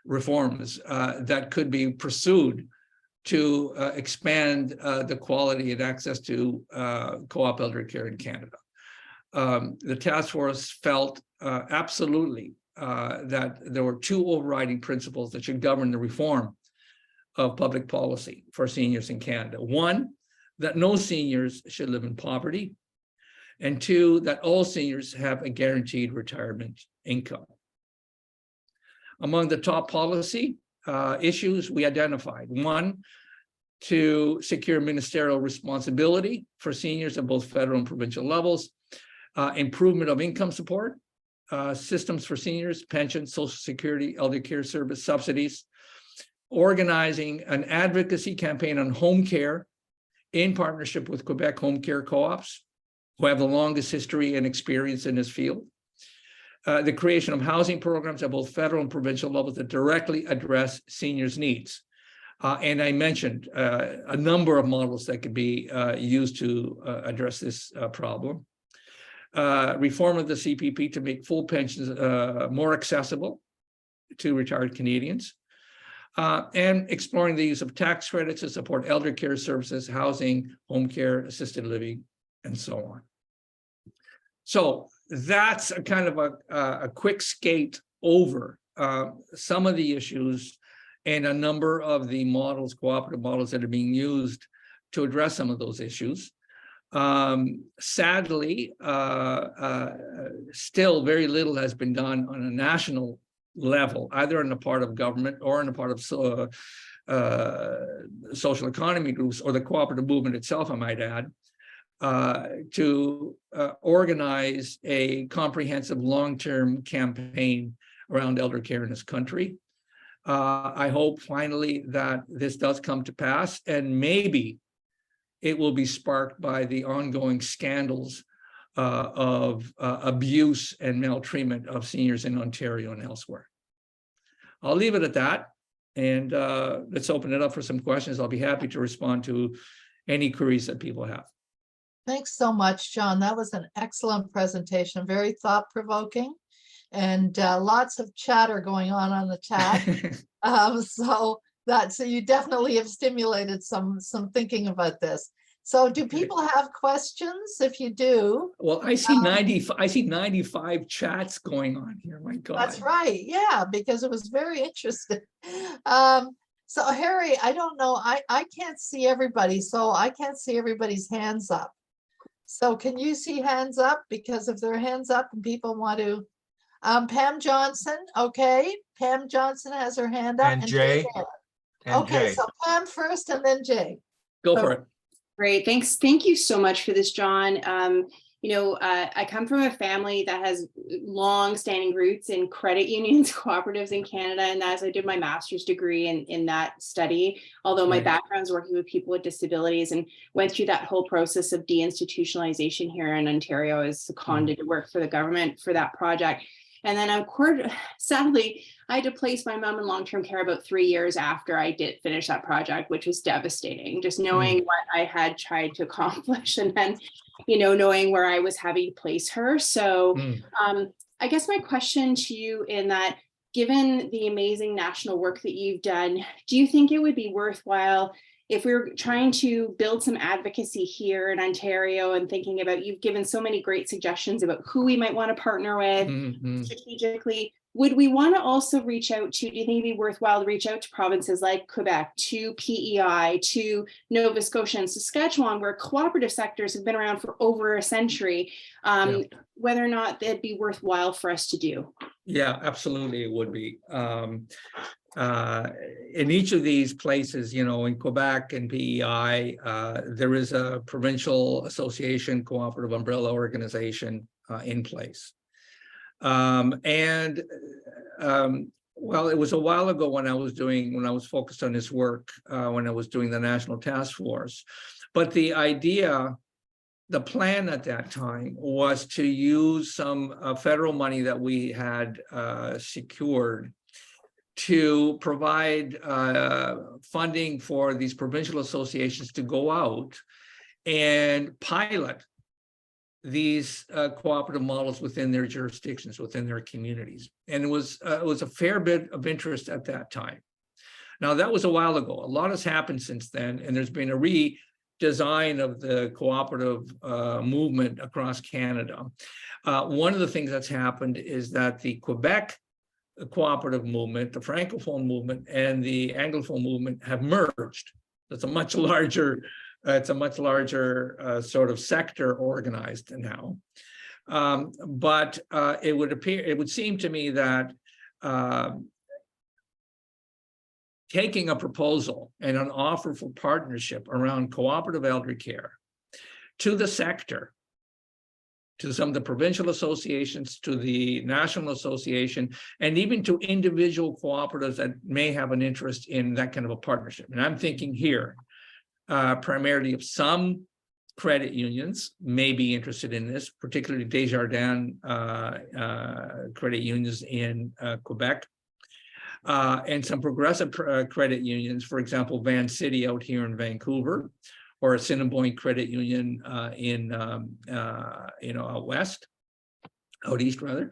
reforms that could be pursued to expand the quality and access to co-op elder care in Canada. The task force felt absolutely that there were two overriding principles that should govern the reform of public policy for seniors in Canada. One, that no seniors should live in poverty, and two, that all seniors have a guaranteed retirement income. Among the top policy issues we identified: one, to secure ministerial responsibility for seniors at both federal and provincial levels, improvement of income support, systems for seniors, pensions, social security, elder care service subsidies, organizing an advocacy campaign on home care in partnership with Quebec home care co-ops, who have the longest history and experience in this field. The creation of housing programs at both federal and provincial levels that directly address seniors' needs. And I mentioned a number of models that could be used to address this problem. Reform of the CPP to make full pensions more accessible to retired Canadians. And exploring the use of tax credits to support elder care services, housing, home care, assisted living, and so on. So that's a kind of a quick skate over some of the issues and a number of the models, cooperative models that are being used to address some of those issues. Sadly, still very little has been done on a national level, either on the part of government or on the part of social economy groups or the cooperative movement itself, I might add, to organize a comprehensive long-term campaign around elder care in this country. I hope finally that this does come to pass, and maybe it will be sparked by the ongoing scandals of abuse and maltreatment of seniors in Ontario and elsewhere. I'll leave it at that And let's open it up for some questions. I'll be happy to respond to any queries that people have. Thanks so much, John. That was an excellent presentation, very thought-provoking, and lots of chatter going on the chat. So you definitely have stimulated some thinking about this. So do people have questions? If you do, Well, I see 95 chats going on here. My God. that's right. Yeah, because it was very interesting. So Harry, I don't know. I can't see everybody, so I can't see everybody's hands up. So can you see hands up? Because if there are hands up and people want to, Pam Johnson, okay. Pam Johnson has her hand up. And Jay. And Okay, Jay. so Pam first and then Jay. Go for it. Great, thanks. Thank you so much for this, John. I come from a family that has long-standing roots in credit unions, cooperatives in Canada, and as I did my master's degree in that study, although my Right. background is working with people with disabilities and went through that whole process of deinstitutionalization here in Ontario, as seconded to work for the government for that project. And then sadly, I had to place my mom in long-term care about 3 years after I did finish that project, which was devastating. Just knowing what I had tried to accomplish and then, knowing where I was having to place her. So I guess my question to you in that, given the amazing national work that you've done, do you think it would be worthwhile if we were trying to build some advocacy here in Ontario and thinking about, you've given so many great suggestions about who we might want to partner with strategically, would we want to also reach out to, do you think it'd be worthwhile to reach out to provinces like Quebec, to PEI, to Nova Scotia and Saskatchewan, where cooperative sectors have been around for over a century, whether or not that'd be worthwhile for us to do? Yeah, absolutely, it would be. In each of these places, in Quebec and PEI, there is a provincial association, cooperative umbrella organization in place. Well, it was a while ago when I was focused on this work, when I was doing the National Task Force. But the plan at that time was to use some federal money that we had secured to provide funding for these provincial associations to go out and pilot these cooperative models within their jurisdictions, within their communities. And it was a fair bit of interest at that time. Now, that was a while ago. A lot has happened since then, and there's been a redesign of the cooperative movement across Canada. One of the things that's happened is that the Quebec cooperative movement, the Francophone movement, and the Anglophone movement have merged. It's a much larger sort of sector organized now. But it would seem to me that taking a proposal and an offer for partnership around cooperative elder care to the sector, to some of the provincial associations, to the national association, and even to individual cooperatives that may have an interest in that kind of a partnership. And I'm thinking here primarily of some credit unions may be interested in this, particularly Desjardins credit unions in Quebec, and some progressive credit unions, for example, Van City out here in Vancouver, or Assiniboine Credit Union out east rather.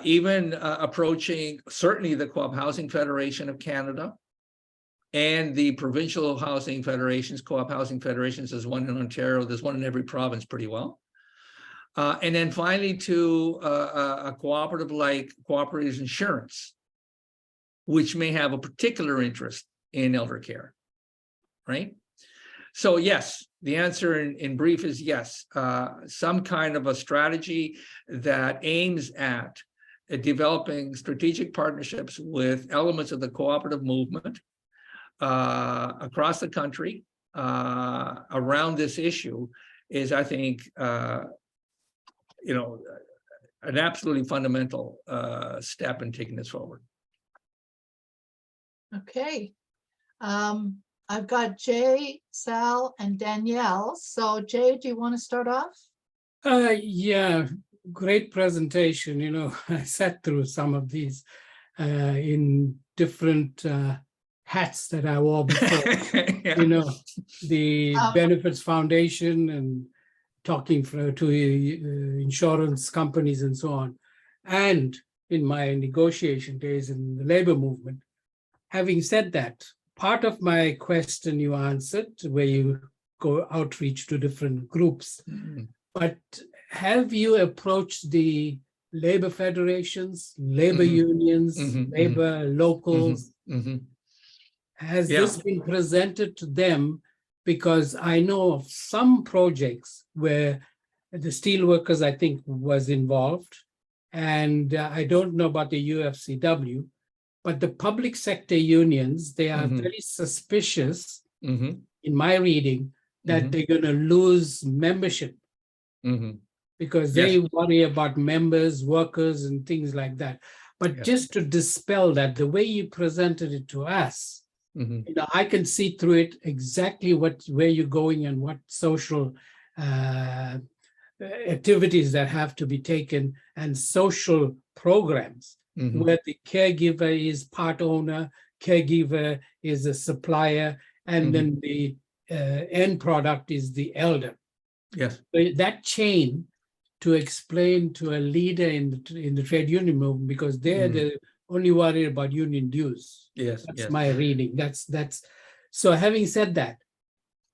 Even approaching certainly the Co-op Housing Federation of Canada and the provincial housing federations, Co-op Housing Federations. There's one in Ontario, there's one in every province pretty well. And then finally to a cooperative like Cooperative Insurance, which may have a particular interest in elder care. Right? So yes, the answer in brief is yes. Some kind of a strategy that aims at developing strategic partnerships with elements of the cooperative movement across the country around this issue is, I think, an absolutely fundamental step in taking this forward. Okay. I've got Jay, Sal, and Danielle. So Jay, do you want to start off? Yeah, great presentation. I sat through some of these in different hats that I wore before. Yeah. You know, the Um, Benefits Foundation and talking to insurance companies and so on. And in my negotiation days in the labor movement. Having said that, part of my question you answered, where you go outreach to different groups, Mhm. but have you approached the labor federations, labor Mhm. unions, Mhm. labor locals? Mhm. Has Yeah. this been presented to them? Because I know of some projects where the steelworkers, I think, was involved, and I don't know about the UFCW, but the public sector unions, they are Mhm. very suspicious, Mhm. in my reading, that Mhm. they're going to lose membership Mhm. because Yes. they worry about members, workers, and things like that. But Yes. just to dispel that, the way you presented it to us, Mhm. you know, I can see through it exactly where you're going and what social activities that have to be taken and social programs Mhm. where the caregiver is part owner, caregiver is a supplier, and then the end product is the elder. Yes. So that chain to explain to a leader in the trade union movement, because they're the only worried about union dues. Yes. That's Yes. my reading. That's so. Having said that,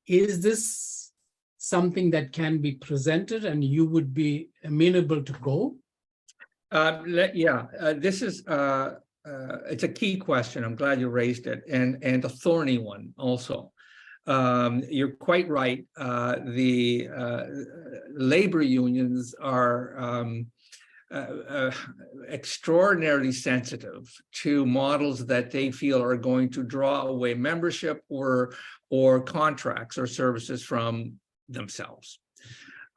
is this something that can be presented and you would be amenable to go? This is it's a key question. I'm glad you raised it, and a thorny one also. You're quite right. The labor unions are extraordinarily sensitive to models that they feel are going to draw away membership or contracts or services from themselves.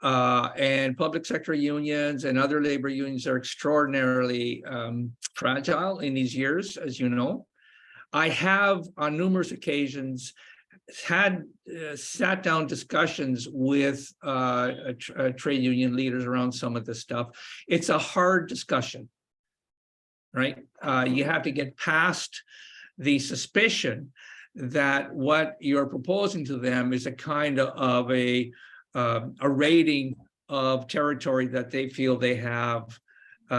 And public sector unions and other labor unions are extraordinarily fragile in these years, as you know. I have on numerous occasions had sat down discussions with trade union leaders around some of this stuff. It's a hard discussion, right? You have to get past the suspicion that what you're proposing to them is a kind of a rating of territory that they feel they have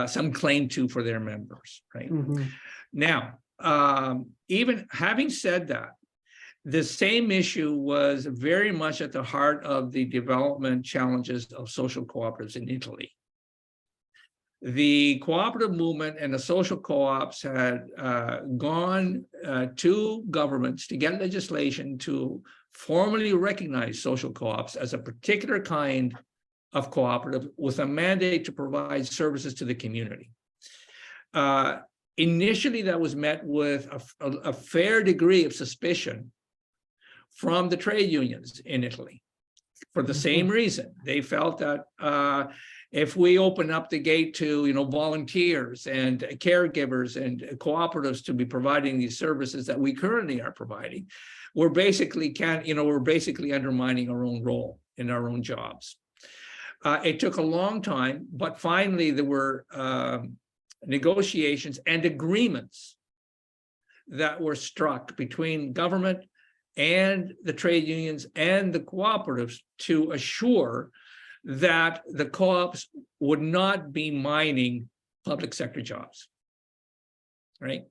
some claim to for their members, right? Now, even having said that, the same issue was very much at the heart of the development challenges of social cooperatives in Italy. The cooperative movement and the social co-ops had gone to governments to get legislation to formally recognize social co-ops as a particular kind of cooperative with a mandate to provide services to the community. Initially, that was met with a fair degree of suspicion from the trade unions in Italy for the same reason. They felt that if we open up the gate to volunteers and caregivers and cooperatives to be providing these services that we currently are providing, we're basically undermining our own role in our own jobs. It took a long time, but finally there were negotiations and agreements that were struck between government and the trade unions and the cooperatives to assure that the co-ops would not be mining public sector jobs, right?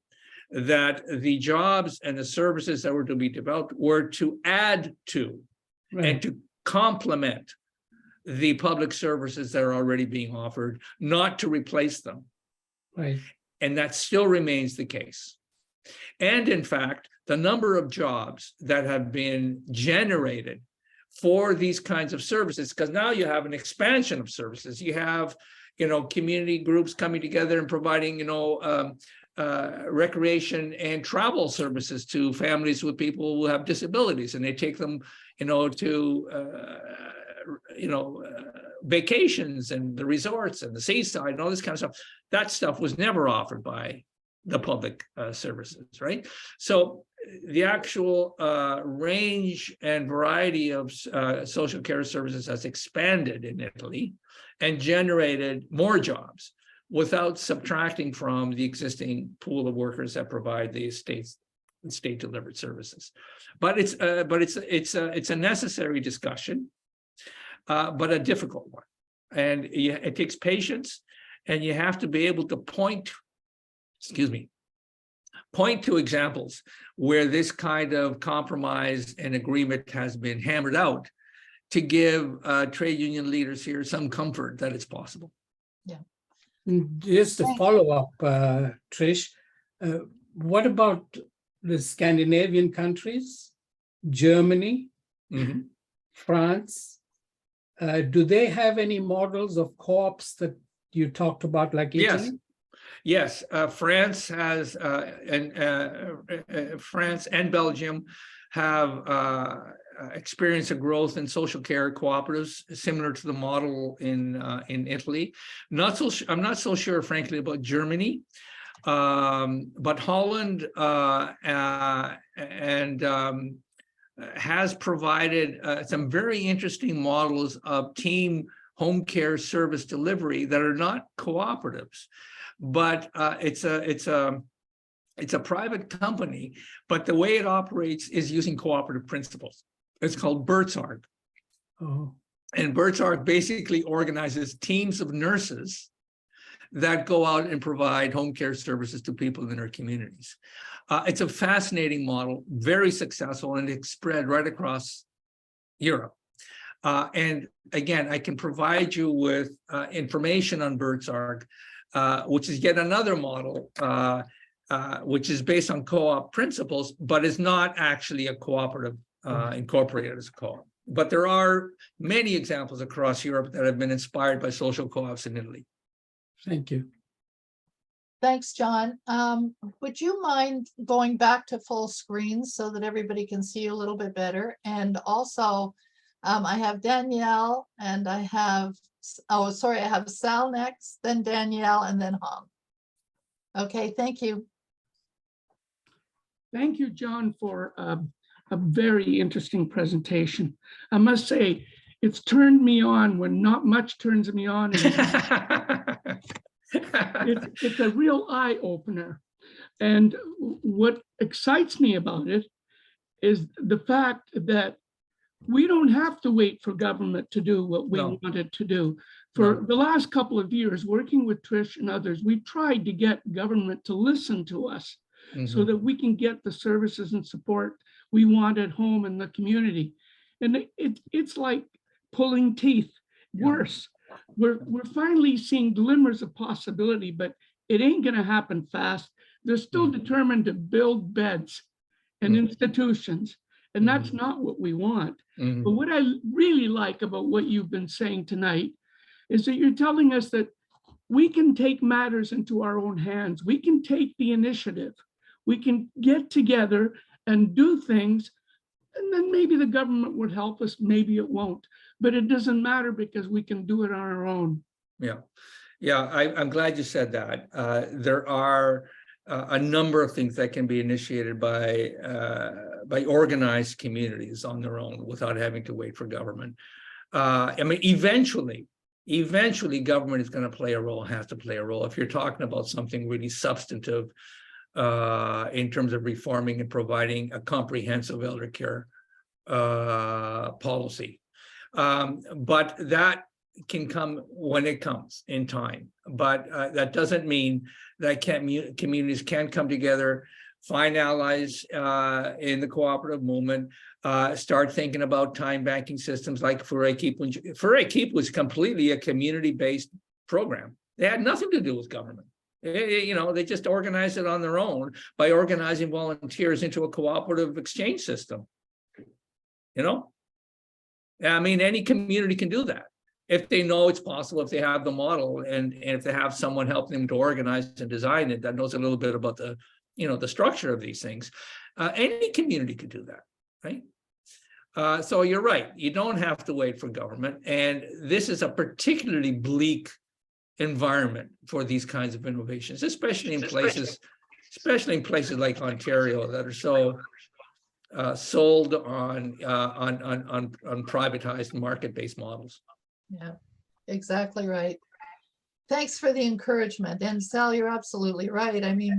That the jobs and the services that were to be developed were to add to and to complement the public services that are already being offered, not to replace them. Right. And that still remains the case. And in fact, the number of jobs that have been generated for these kinds of services, because now you have an expansion of services. You have, community groups coming together and providing, recreation and travel services to families with people who have disabilities, and they take them, to, vacations and the resorts and the seaside and all this kind of stuff. That stuff was never offered by the public services, right? So the actual range and variety of social care services has expanded in Italy and generated more jobs. without subtracting from the existing pool of workers that provide the state delivered services. But it's a necessary discussion, but a difficult one. And it takes patience, and you have to be able to point to examples where this kind of compromise and agreement has been hammered out to give trade union leaders here some comfort that it's possible. Just a follow-up, Trish, what about the Scandinavian countries, Germany, Mhm. France? Do they have any models of co-ops that you talked about, like Italy? Yes, France has, France and Belgium have experienced a growth in social care cooperatives similar to the model in Italy. I'm not so sure, frankly, about Germany, but Holland has provided some very interesting models of team home care service delivery that are not cooperatives, but it's a private company, but the way it operates is using cooperative principles. It's called Bertzarg. Oh, And Bertzarg basically organizes teams of nurses that go out and provide home care services to people in their communities. It's a fascinating model, very successful, and it's spread right across Europe. And again, I can provide you with information on Bertzarg, which is yet another model, which is based on co-op principles, but is not actually a cooperative incorporated as a co-op. But there are many examples across Europe that have been inspired by social co-ops in Italy. thank you. Thanks, John. Would you mind going back to full screen so that everybody can see you a little bit better? And also, I have Danielle and I have, oh, sorry, I have Sal next, then Danielle, and then Hong. Okay, thank you. Thank you, John, for a very interesting presentation. I must say, it's turned me on when not much turns me on. It's a real eye opener. And what excites me about it is the fact that we don't have to wait for government to do what we No. wanted to do. For No. the last couple of years, working with Trish and others, we've tried to get government to listen to us so Mhm. that we can get the services and support we want at home in the community. And it's like pulling teeth, worse. We're finally seeing glimmers of possibility, but it ain't gonna happen fast. They're still determined to build beds and institutions, and that's not what we want. Mhm. But what I really like about what you've been saying tonight is that you're telling us that we can take matters into our own hands. We can take the initiative. We can get together and do things, and then maybe the government would help us, maybe it won't. But it doesn't matter because we can do it on our own. Yeah, I'm glad you said that. There are a number of things that can be initiated by organized communities on their own without having to wait for government. I mean, eventually government is going to play a role, has to play a role. If you're talking about something really substantive in terms of reforming and providing a comprehensive elder care policy. But that can come when it comes in time. But that doesn't mean that communities can come together, find allies in the cooperative movement, start thinking about time banking systems like Furai Keep. Furai Keep was completely a community-based program. They had nothing to do with government. They just organized it on their own by organizing volunteers into a cooperative exchange system. I mean, any community can do that if they know it's possible, if they have the model, and if they have someone helping them to organize and design it that knows a little bit about the the structure of these things. Any community could do that, right? So you're right. You don't have to wait for government, and this is a particularly bleak environment for these kinds of innovations, especially in places like Ontario that are so sold on privatized market-based models. Yeah, exactly right. thanks for the encouragement. And Sal, you're absolutely right. I mean,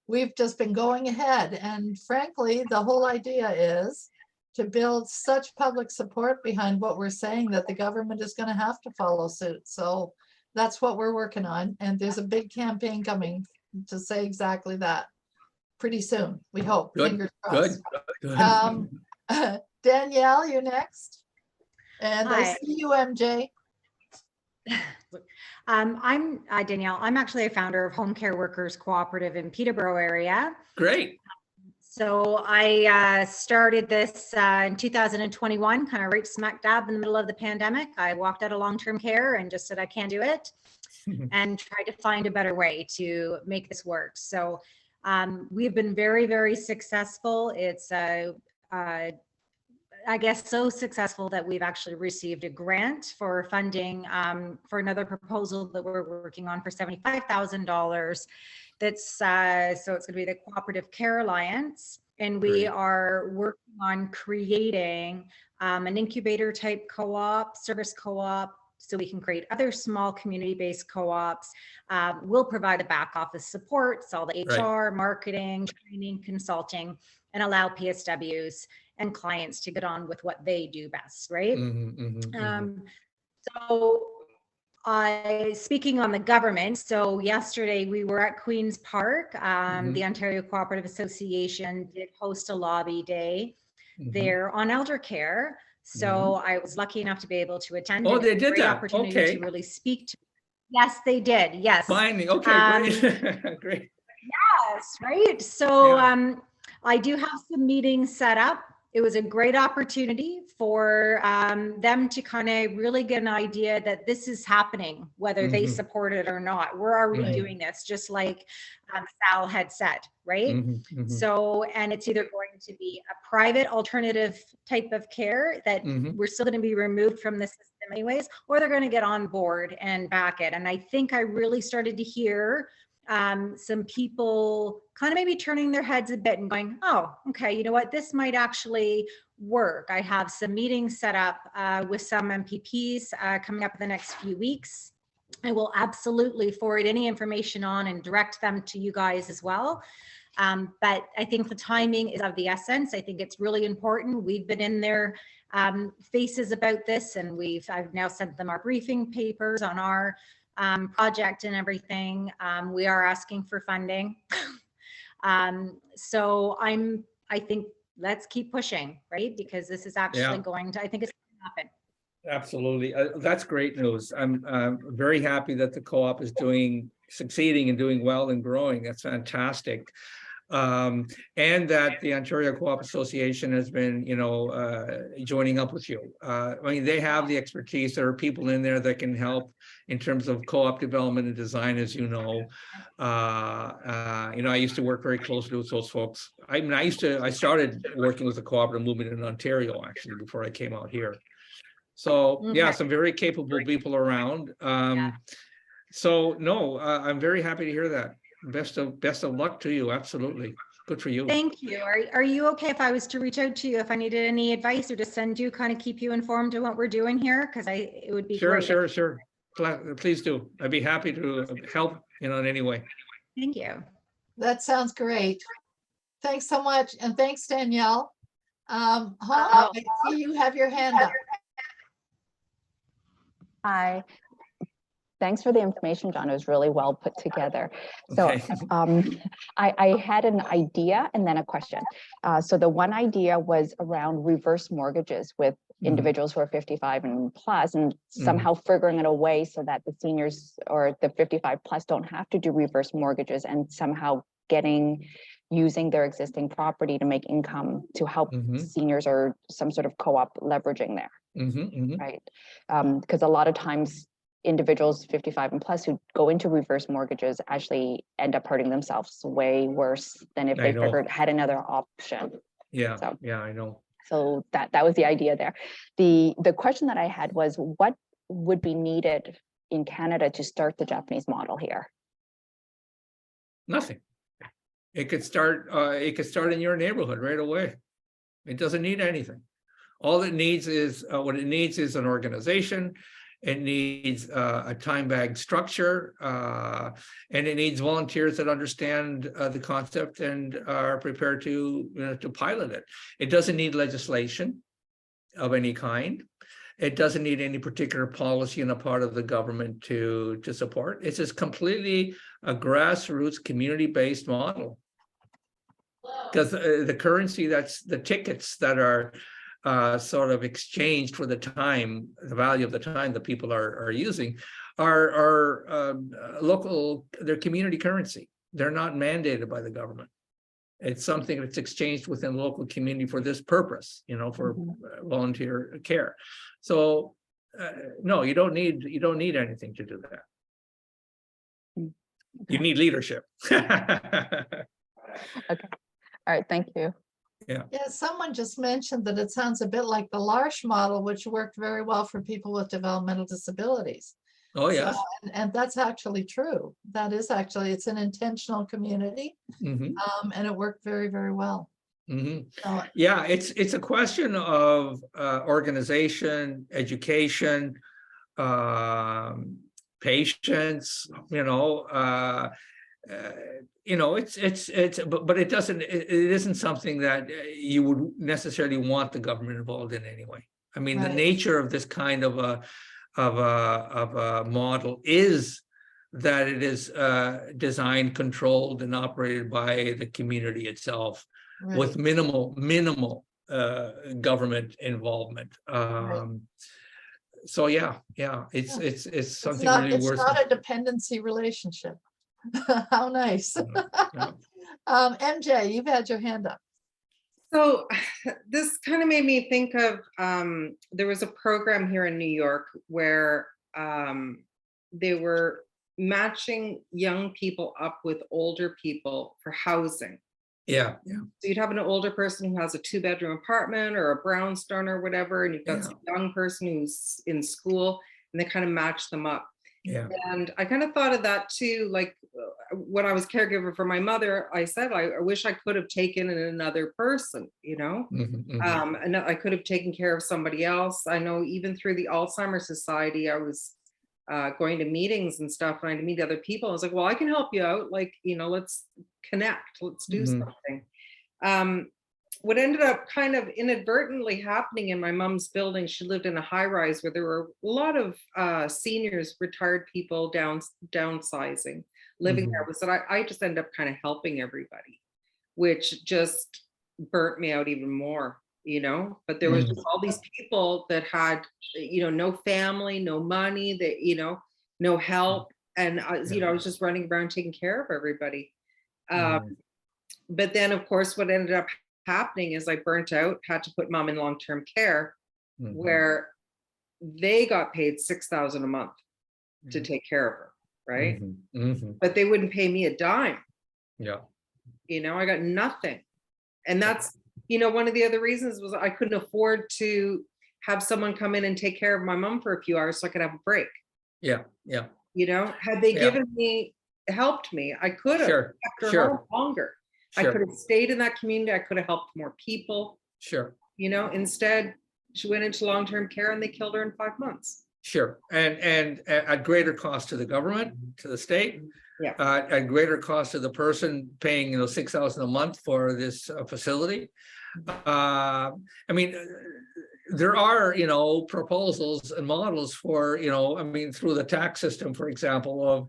we've just been going ahead, and frankly, the whole idea is to build such public support behind what we're saying that the government is going to have to follow suit. So that's what we're working on. And there's a big campaign coming to say exactly that pretty soon, we hope. Good, Fingers good, crossed. good. Danielle, you're next. And I Hi. see you, MJ. I'm Danielle. I'm actually a founder of Home Care Workers Co-operative in Peterborough area. Great. So I started this in 2021, kind of right smack dab in the middle of the pandemic. I walked out of long-term care and just said, I can't do it, and tried to find a better way to make this work. So we've been very, very successful. It's I guess so successful that we've actually received a grant for funding for another proposal that we're working on for $75,000. That's so it's going to be the Cooperative Care Alliance, and we Great. are working on creating an incubator type co-op, service co-op, so we can create other small community-based co-ops. We'll provide the back office supports, all the HR, marketing, training, consulting, and allow PSWs and clients to get on with what they do best, right? So speaking on the government, so yesterday we were at Queen's Park. The Ontario Cooperative Association did host a lobby day there on elder care. So I was lucky enough to be able to attend. Oh, and they it's a did great that. opportunity Okay. to really speak to. Yes, they did. Yes. Finally. Okay, great. Great. Yes, right. So Yeah. I do have some meetings set up. It was a great opportunity for them to kind of really get an idea that this is happening, whether they support it or not. We're already doing this, just like Sal had said, right? So, and it's either going to be a private alternative type of care that we're still going to be removed from the system anyways, or they're going to get on board and back it. And I think I really started to hear some people kind of maybe turning their heads a bit and going, oh, okay, you know what, this might actually work. I have some meetings set up with some MPPs coming up in the next few weeks. I will absolutely forward any information on and direct them to you guys as well. But I think the timing is of the essence. I think it's really important. We've been in their faces about this, and I've now sent them our briefing papers on our project and everything. We are asking for funding. So I think let's keep pushing, right? Because this is actually going to, I think it's going to happen. Absolutely. That's great news. I'm very happy that the co-op is succeeding and doing well and growing. That's fantastic. And that the Ontario Co-op Association has been, joining up with you. I mean, they have the expertise. There are people in there that can help in terms of co-op development and design, as you know. I used to work very closely with those folks. I mean, I started working with the cooperative movement in Ontario, actually, before I came out here. So yeah, some very capable people around. So no, I'm very happy to hear that. Best of luck to you. Absolutely. Good for you. Thank you. Are you okay if I was to reach out to you if I needed any advice or to send you, kind of keep you informed of what we're doing here? Because it would be Sure. great. Please do. I'd be happy to help, in any way. Thank you. That sounds great. Thanks so much. And thanks, Danielle. Hong, I see you have your hand up. Hi. Thanks for the information, John. It was really well put together. So Okay. I had an idea and then a question. So the one idea was around reverse mortgages with individuals who are 55 and plus, and somehow figuring it a way so that the seniors or the 55 plus don't have to do reverse mortgages, and somehow using their existing property to make income to help seniors, or some sort of co-op leveraging there, right? Because a lot of times individuals 55 and plus who go into reverse mortgages actually end up hurting themselves way worse than if they had another option. Yeah, So, yeah, I know. So that was the idea there. The question that I had was, what would be needed in Canada to start the Japanese model here? Nothing. It could start in your neighborhood right away. It doesn't need anything. All it needs is what it needs is an organization. It needs a time-bagged structure, and it needs volunteers that understand the concept and are prepared to pilot it. It doesn't need legislation of any kind. It doesn't need any particular policy on the part of the government to support. It's just completely a grassroots, community-based model. Because the currency, that's the tickets that are sort of exchanged for the time, the value of the time that people are using, are local, they're community currency. They're not mandated by the government. It's something that's exchanged within the local community for this purpose, for volunteer care. So no, you don't need anything to do that. You need leadership. Okay. All right. Thank you. Yeah, someone just mentioned that it sounds a bit like the L'Arche model, which worked very well for people with developmental disabilities. Oh, yeah. So, and that's actually true. That is actually, it's an intentional community, and it worked very, very well. So, Yeah, it's a question of organization, education, patience, but it doesn't, it isn't something that you would necessarily want the government involved in anyway. I mean, the Right. nature of this kind of a model is that it is designed, controlled, and operated by the community itself, right. with minimal government involvement. So yeah, it's something really It's worth. not a dependency relationship. How nice. Yeah. MJ, you've had your hand up. So this kind of made me think of, there was a program here in New York where they were matching young people up with older people for housing. Yeah. So you'd have an older person who has a 2-bedroom apartment or a brownstone or whatever, and you've got some young person who's in school, and they kind of match them up. Yeah. And I kind of thought of that too, like when I was caregiver for my mother, I said, I wish I could have taken in another person, and I could have taken care of somebody else. I know even through the Alzheimer's Society, I was going to meetings and stuff, and I'd meet other people. I was like, well, I can help you out. Like, let's connect, let's do something. What ended up kind of inadvertently happening in my mom's building, she lived in a high rise where there were a lot of seniors, retired people downsizing, living there, was that I just ended up kind of helping everybody, which just burnt me out even more, but there was just all these people that had, no family, no money, that, no help. And I was just running around taking care of everybody. But then of course, what ended up happening is I burnt out, had to put mom in long-term care, where they got paid $6,000 a month to take care of her, right? But they wouldn't pay me a dime. Yeah. I got nothing. And that's, one of the other reasons was I couldn't afford to have someone come in and take care of my mom for a few hours so I could have a break. Yeah. Had they helped me, I could have kept her home longer. I could have stayed in that community. I could have helped more people. Instead, she went into long-term care and they killed her in 5 months. And at greater cost to the government, to the state, at greater cost to the person paying, $6,000 a month for this facility. I mean, there are, proposals and models for, through the tax system, for example, of,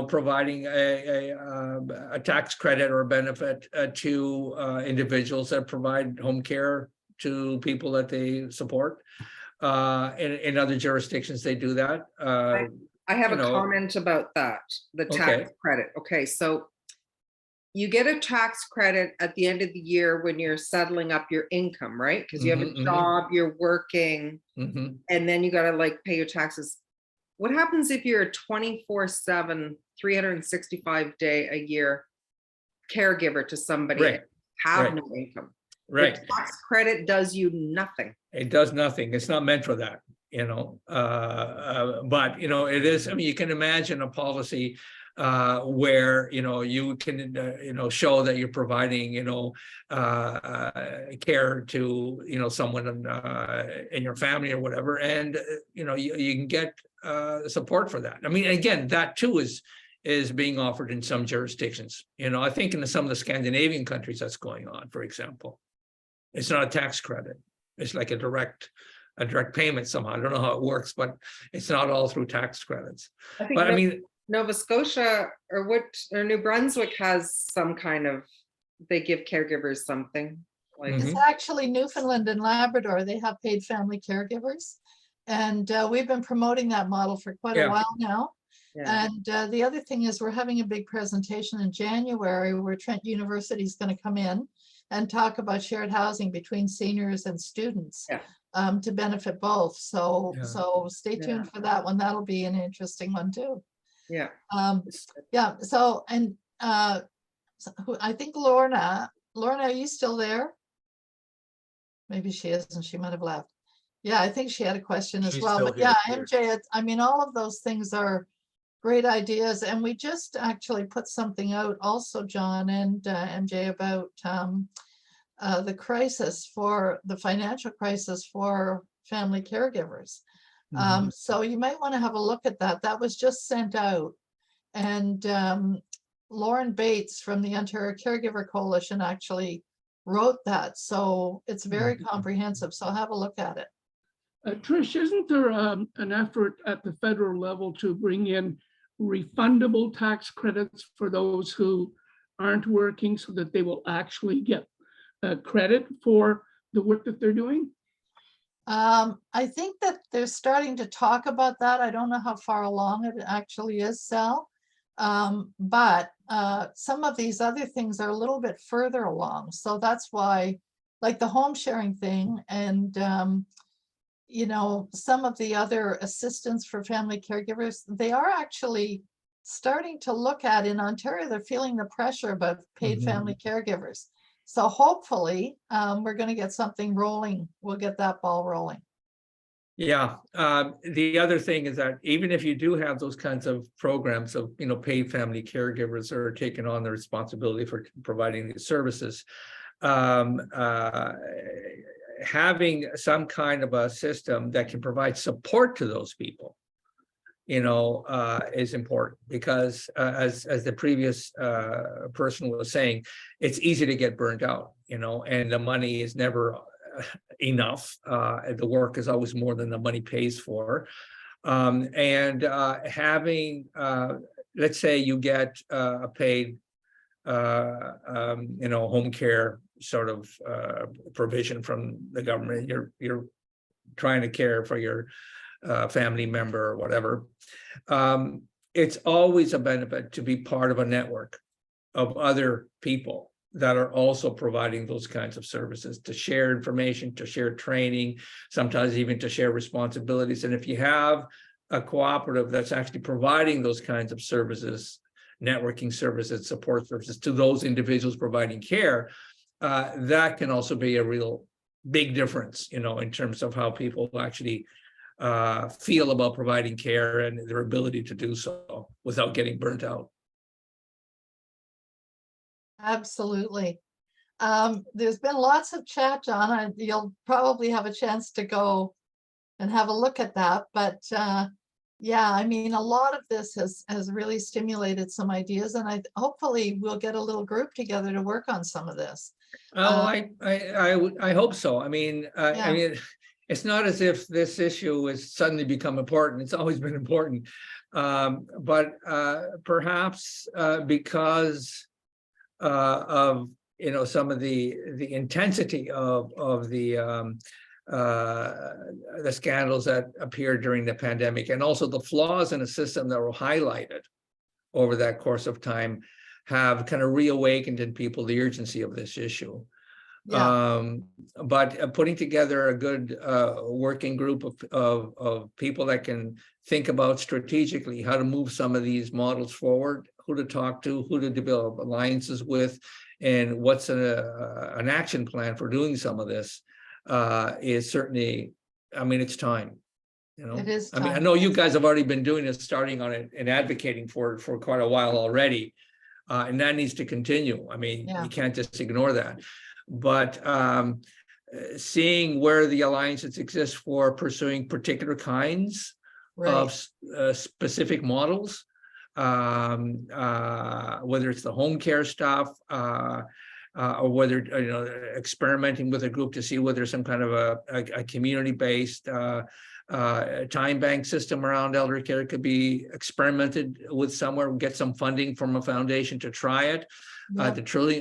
providing a tax credit or a benefit to individuals that provide home care to people that they support. In other jurisdictions, they do that. I have a comment about that, the tax credit. Okay, so you get a tax credit at the end of the year when you're settling up your income, right? Because you have a job, you're working, and then you got to pay your taxes. What happens if you're a 24/7, 365-day a year caregiver to somebody that have no income? Right. The tax credit does you nothing. It does nothing. It's not meant for that, but it is, you can imagine a policy where you can show that you're providing care to someone in your family or whatever, and you can get support for that. I mean, again, that too is being offered in some jurisdictions. I think in some of the Scandinavian countries that's going on. For example, it's not a tax credit; it's like a direct payment somehow. I don't know how it works, but it's not all through tax credits. I think But I mean, Nova Scotia or New Brunswick has some kind of, they give caregivers something like. It's actually Newfoundland and Labrador. They have paid family caregivers. And we've been promoting that model for quite a while now. Yeah. And the other thing is we're having a big presentation in January where Trent University is going to come in and talk about shared housing between seniors and students to benefit both. So stay tuned for that one. That'll be an interesting one too. Yeah. So, and I think Lorna, are you still there? Maybe she isn't. She might have left. Yeah, I think she had a question as She's well. still But yeah, here. MJ, I mean, all of those things are great ideas. And we just actually put something out also, John and MJ, about the crisis for the financial crisis for family caregivers. So you might want to have a look at that. That was just sent out. And Lauren Bates from the Ontario Caregiver Coalition actually wrote that. So it's very comprehensive. So have a look at it. Trish, isn't there an effort at the federal level to bring in refundable tax credits for those who aren't working so that they will actually get credit for the work that they're doing? I think that they're starting to talk about that. I don't know how far along it actually is, Sal. But some of these other things are a little bit further along. So that's why, like the home sharing thing and, some of the other assistance for family caregivers, they are actually starting to look at in Ontario. They're feeling the pressure about paid family caregivers. So hopefully we're going to get something rolling. We'll get that ball rolling. Yeah. The other thing is that even if you do have those kinds of programs of, paid family caregivers are taking on the responsibility for providing these services, having some kind of a system that can provide support to those people, is important because as the previous person was saying, it's easy to get burnt out, and the money is never enough. The work is always more than the money pays for. And having, let's say you get a paid, home care sort of provision from the government. You're trying to care for your family member or whatever. It's always a benefit to be part of a network of other people that are also providing those kinds of services, to share information, to share training, sometimes even to share responsibilities. And if you have a cooperative that's actually providing those kinds of services, networking services, support services to those individuals providing care, that can also be a real big difference, in terms of how people actually feel about providing care and their ability to do so without getting burnt out. Absolutely. There's been lots of chat, John. You'll probably have a chance to go and have a look at that. But yeah, I mean, a lot of this has really stimulated some ideas, and hopefully we'll get a little group together to work on some of this. Oh, I hope so. I mean, I mean, it's not as if this issue has suddenly become important. It's always been important, but perhaps because of some of the intensity of the scandals that appeared during the pandemic, and also the flaws in the system that were highlighted over that course of time, have kind of reawakened in people the urgency of this issue. But putting together a good working group of people that can think about strategically how to move some of these models forward, who to talk to, who to develop alliances with, and what's an action plan for doing some of this is certainly, I mean, it's time. You know, It is I mean, I time. know you guys have already been doing this, starting on it and advocating for it for quite a while already. And that needs to continue. I mean, Yeah. you can't just ignore that. But seeing where the alliances exist for pursuing particular kinds Right. of specific models, whether it's the home care stuff, or whether, you know, experimenting with a group to see whether some kind of a community-based time bank system around elder care could be experimented with somewhere, get some funding from a foundation to try it. Yeah.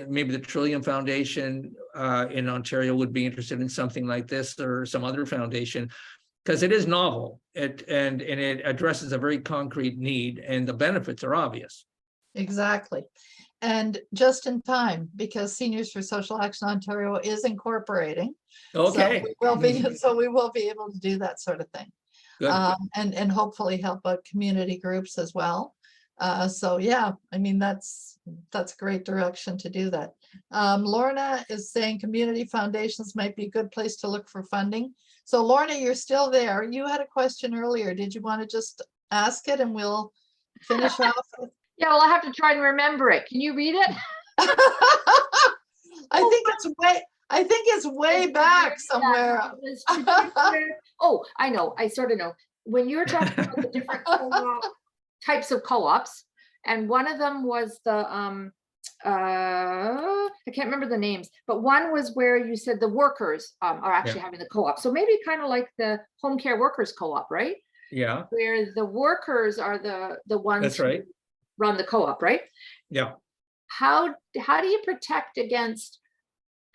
Maybe the Trillium Foundation in Ontario would be interested in something like this, or some other foundation, because it is novel. And it addresses a very concrete need, and the benefits are obvious. Exactly. And just in time, because Seniors for Social Action Ontario is incorporating. Okay. So we will be able to do that sort of thing. Good. And hopefully help out community groups as well. So yeah, I mean, that's great direction to do that. Lorna is saying community foundations might be a good place to look for funding. So Lorna, you're still there. You had a question earlier. Did you want to just ask it and we'll finish off? Yeah, well, I have to try and remember it. Can you read it? I think it's way back somewhere. Oh, I know. I sort of know. When you're talking about the different types of co-ops, and one of them was the I can't remember the names, but one was where you said the workers are actually having the co-op. So maybe kind of like the home care workers co-op, right? Yeah. Where the workers are the ones That's right. who run the co-op, right? Yeah. How do you protect against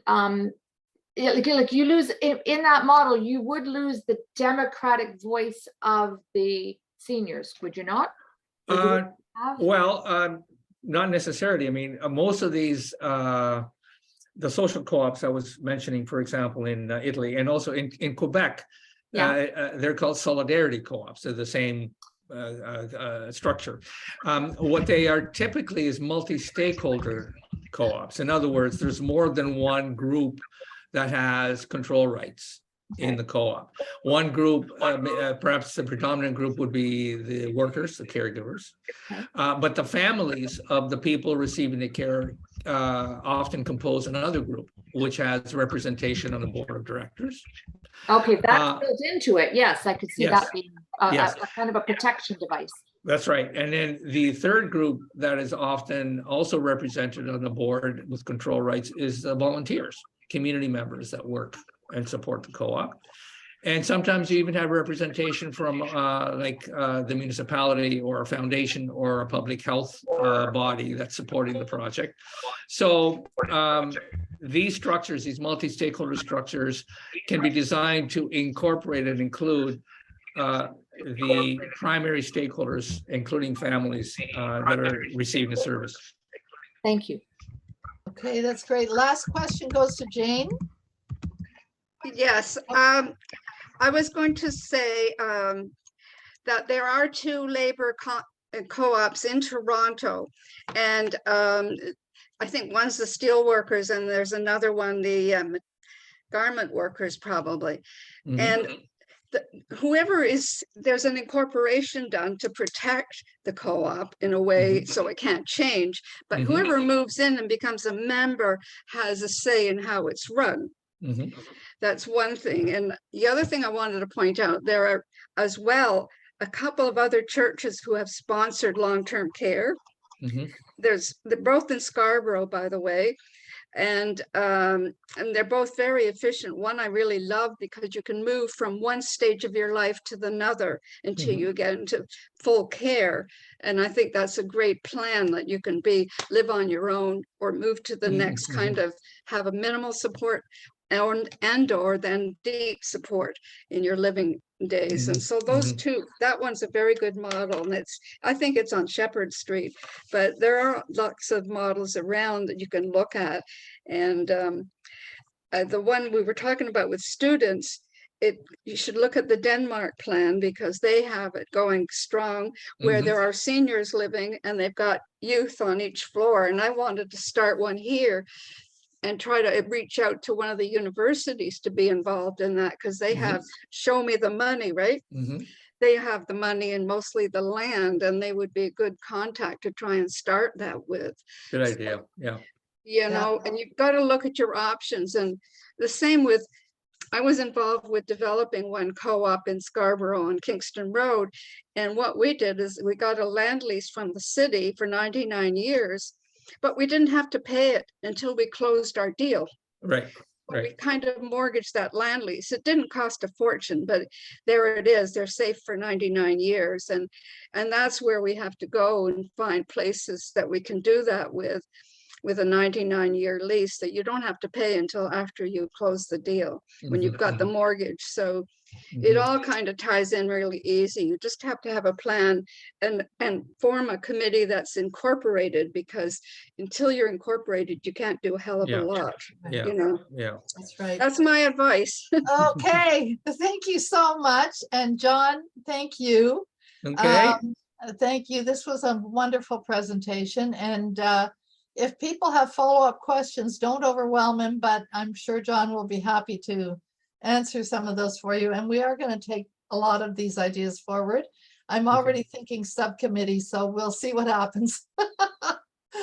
like you lose in that model, you would lose the democratic voice of the seniors, would you not? Well, not necessarily. I mean, most of these, the social co-ops I was mentioning, for example, in Italy, and also in Quebec, they're called solidarity co-ops. They're the same structure. What they are typically is multi-stakeholder co-ops. In other words, there's more than one group that has control rights in the co-op. One group, perhaps the predominant group, would be the workers, the caregivers, but the families of the people receiving the care often compose another group, which has representation on the board of directors. Okay, that's built into it. Yes, I could see that being a kind of a protection device. That's right. And then the third group that is often also represented on the board with control rights is the volunteers, community members that work and support the co-op. And sometimes you even have representation from the municipality or a foundation or a public health body that's supporting the project. So these structures, these multi-stakeholder structures, can be designed to incorporate and include the primary stakeholders, including families that are receiving the service. Thank you. Okay, that's great. Last question goes to Jane. Yes, I was going to say that there are two labor co-ops in Toronto, and I think one's the steel workers and there's another one, the garment workers probably. Mm-hmm. And there's an incorporation done to protect the co-op in a way so it can't change, but whoever moves in and becomes a member has a say in how it's run. That's one thing. And the other thing I wanted to point out, there are as well a couple of other churches who have sponsored long-term care. They're both in Scarborough, by the way, and they're both very efficient. One I really love because you can move from one stage of your life to another until you get into full care. And I think that's a great plan, that you can live on your own or move to the next kind of, have a minimal support and or then deep support in your living days. And so those two, that one's a very good model, and I think it's on Shepherd Street, but there are lots of models around that you can look at. And the one we were talking about with students, you should look at the Denmark plan, because they have it going strong, where there are seniors living and they've got youth on each floor. And I wanted to start one here and try to reach out to one of the universities to be involved in that, because they have show me the money, right? They have the money and mostly the land, and they would be a good contact to try and start that with. Good idea. Yeah. You know, and you've got to look at your options. And the same with, I was involved with developing one co-op in Scarborough on Kingston Road. And what we did is we got a land lease from the city for 99 years, but we didn't have to pay it until we closed our deal. Right. We Right. kind of mortgaged that land lease. It didn't cost a fortune, but there it is. They're safe for 99 years. And that's where we have to go and find places that we can do that with a 99-year lease that you don't have to pay until after you close the deal, when you've got the mortgage. So it all kind of ties in really easy. You just have to have a plan and form a committee that's incorporated, because until you're incorporated, you can't do a hell of a lot. Yeah. You know, Yeah. That's right. that's my advice. Okay, thank you so much. And John, thank you. Okay. Thank you. This was a wonderful presentation. And if people have follow-up questions, don't overwhelm him, but I'm sure John will be happy to answer some of those for you. And we are going to take a lot of these ideas forward. I'm already thinking subcommittee, so we'll see what happens.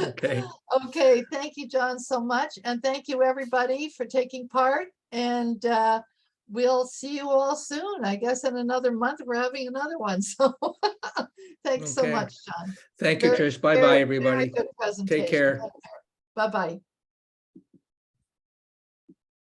Okay. Okay, thank you, John, so much. And thank you, everybody, for taking part. And we'll see you all soon. I guess in another month, we're having another one. So thanks so Okay. much, John. Thank you, Very, Trish. Bye-bye, very everybody. good presentation. care. Bye-bye.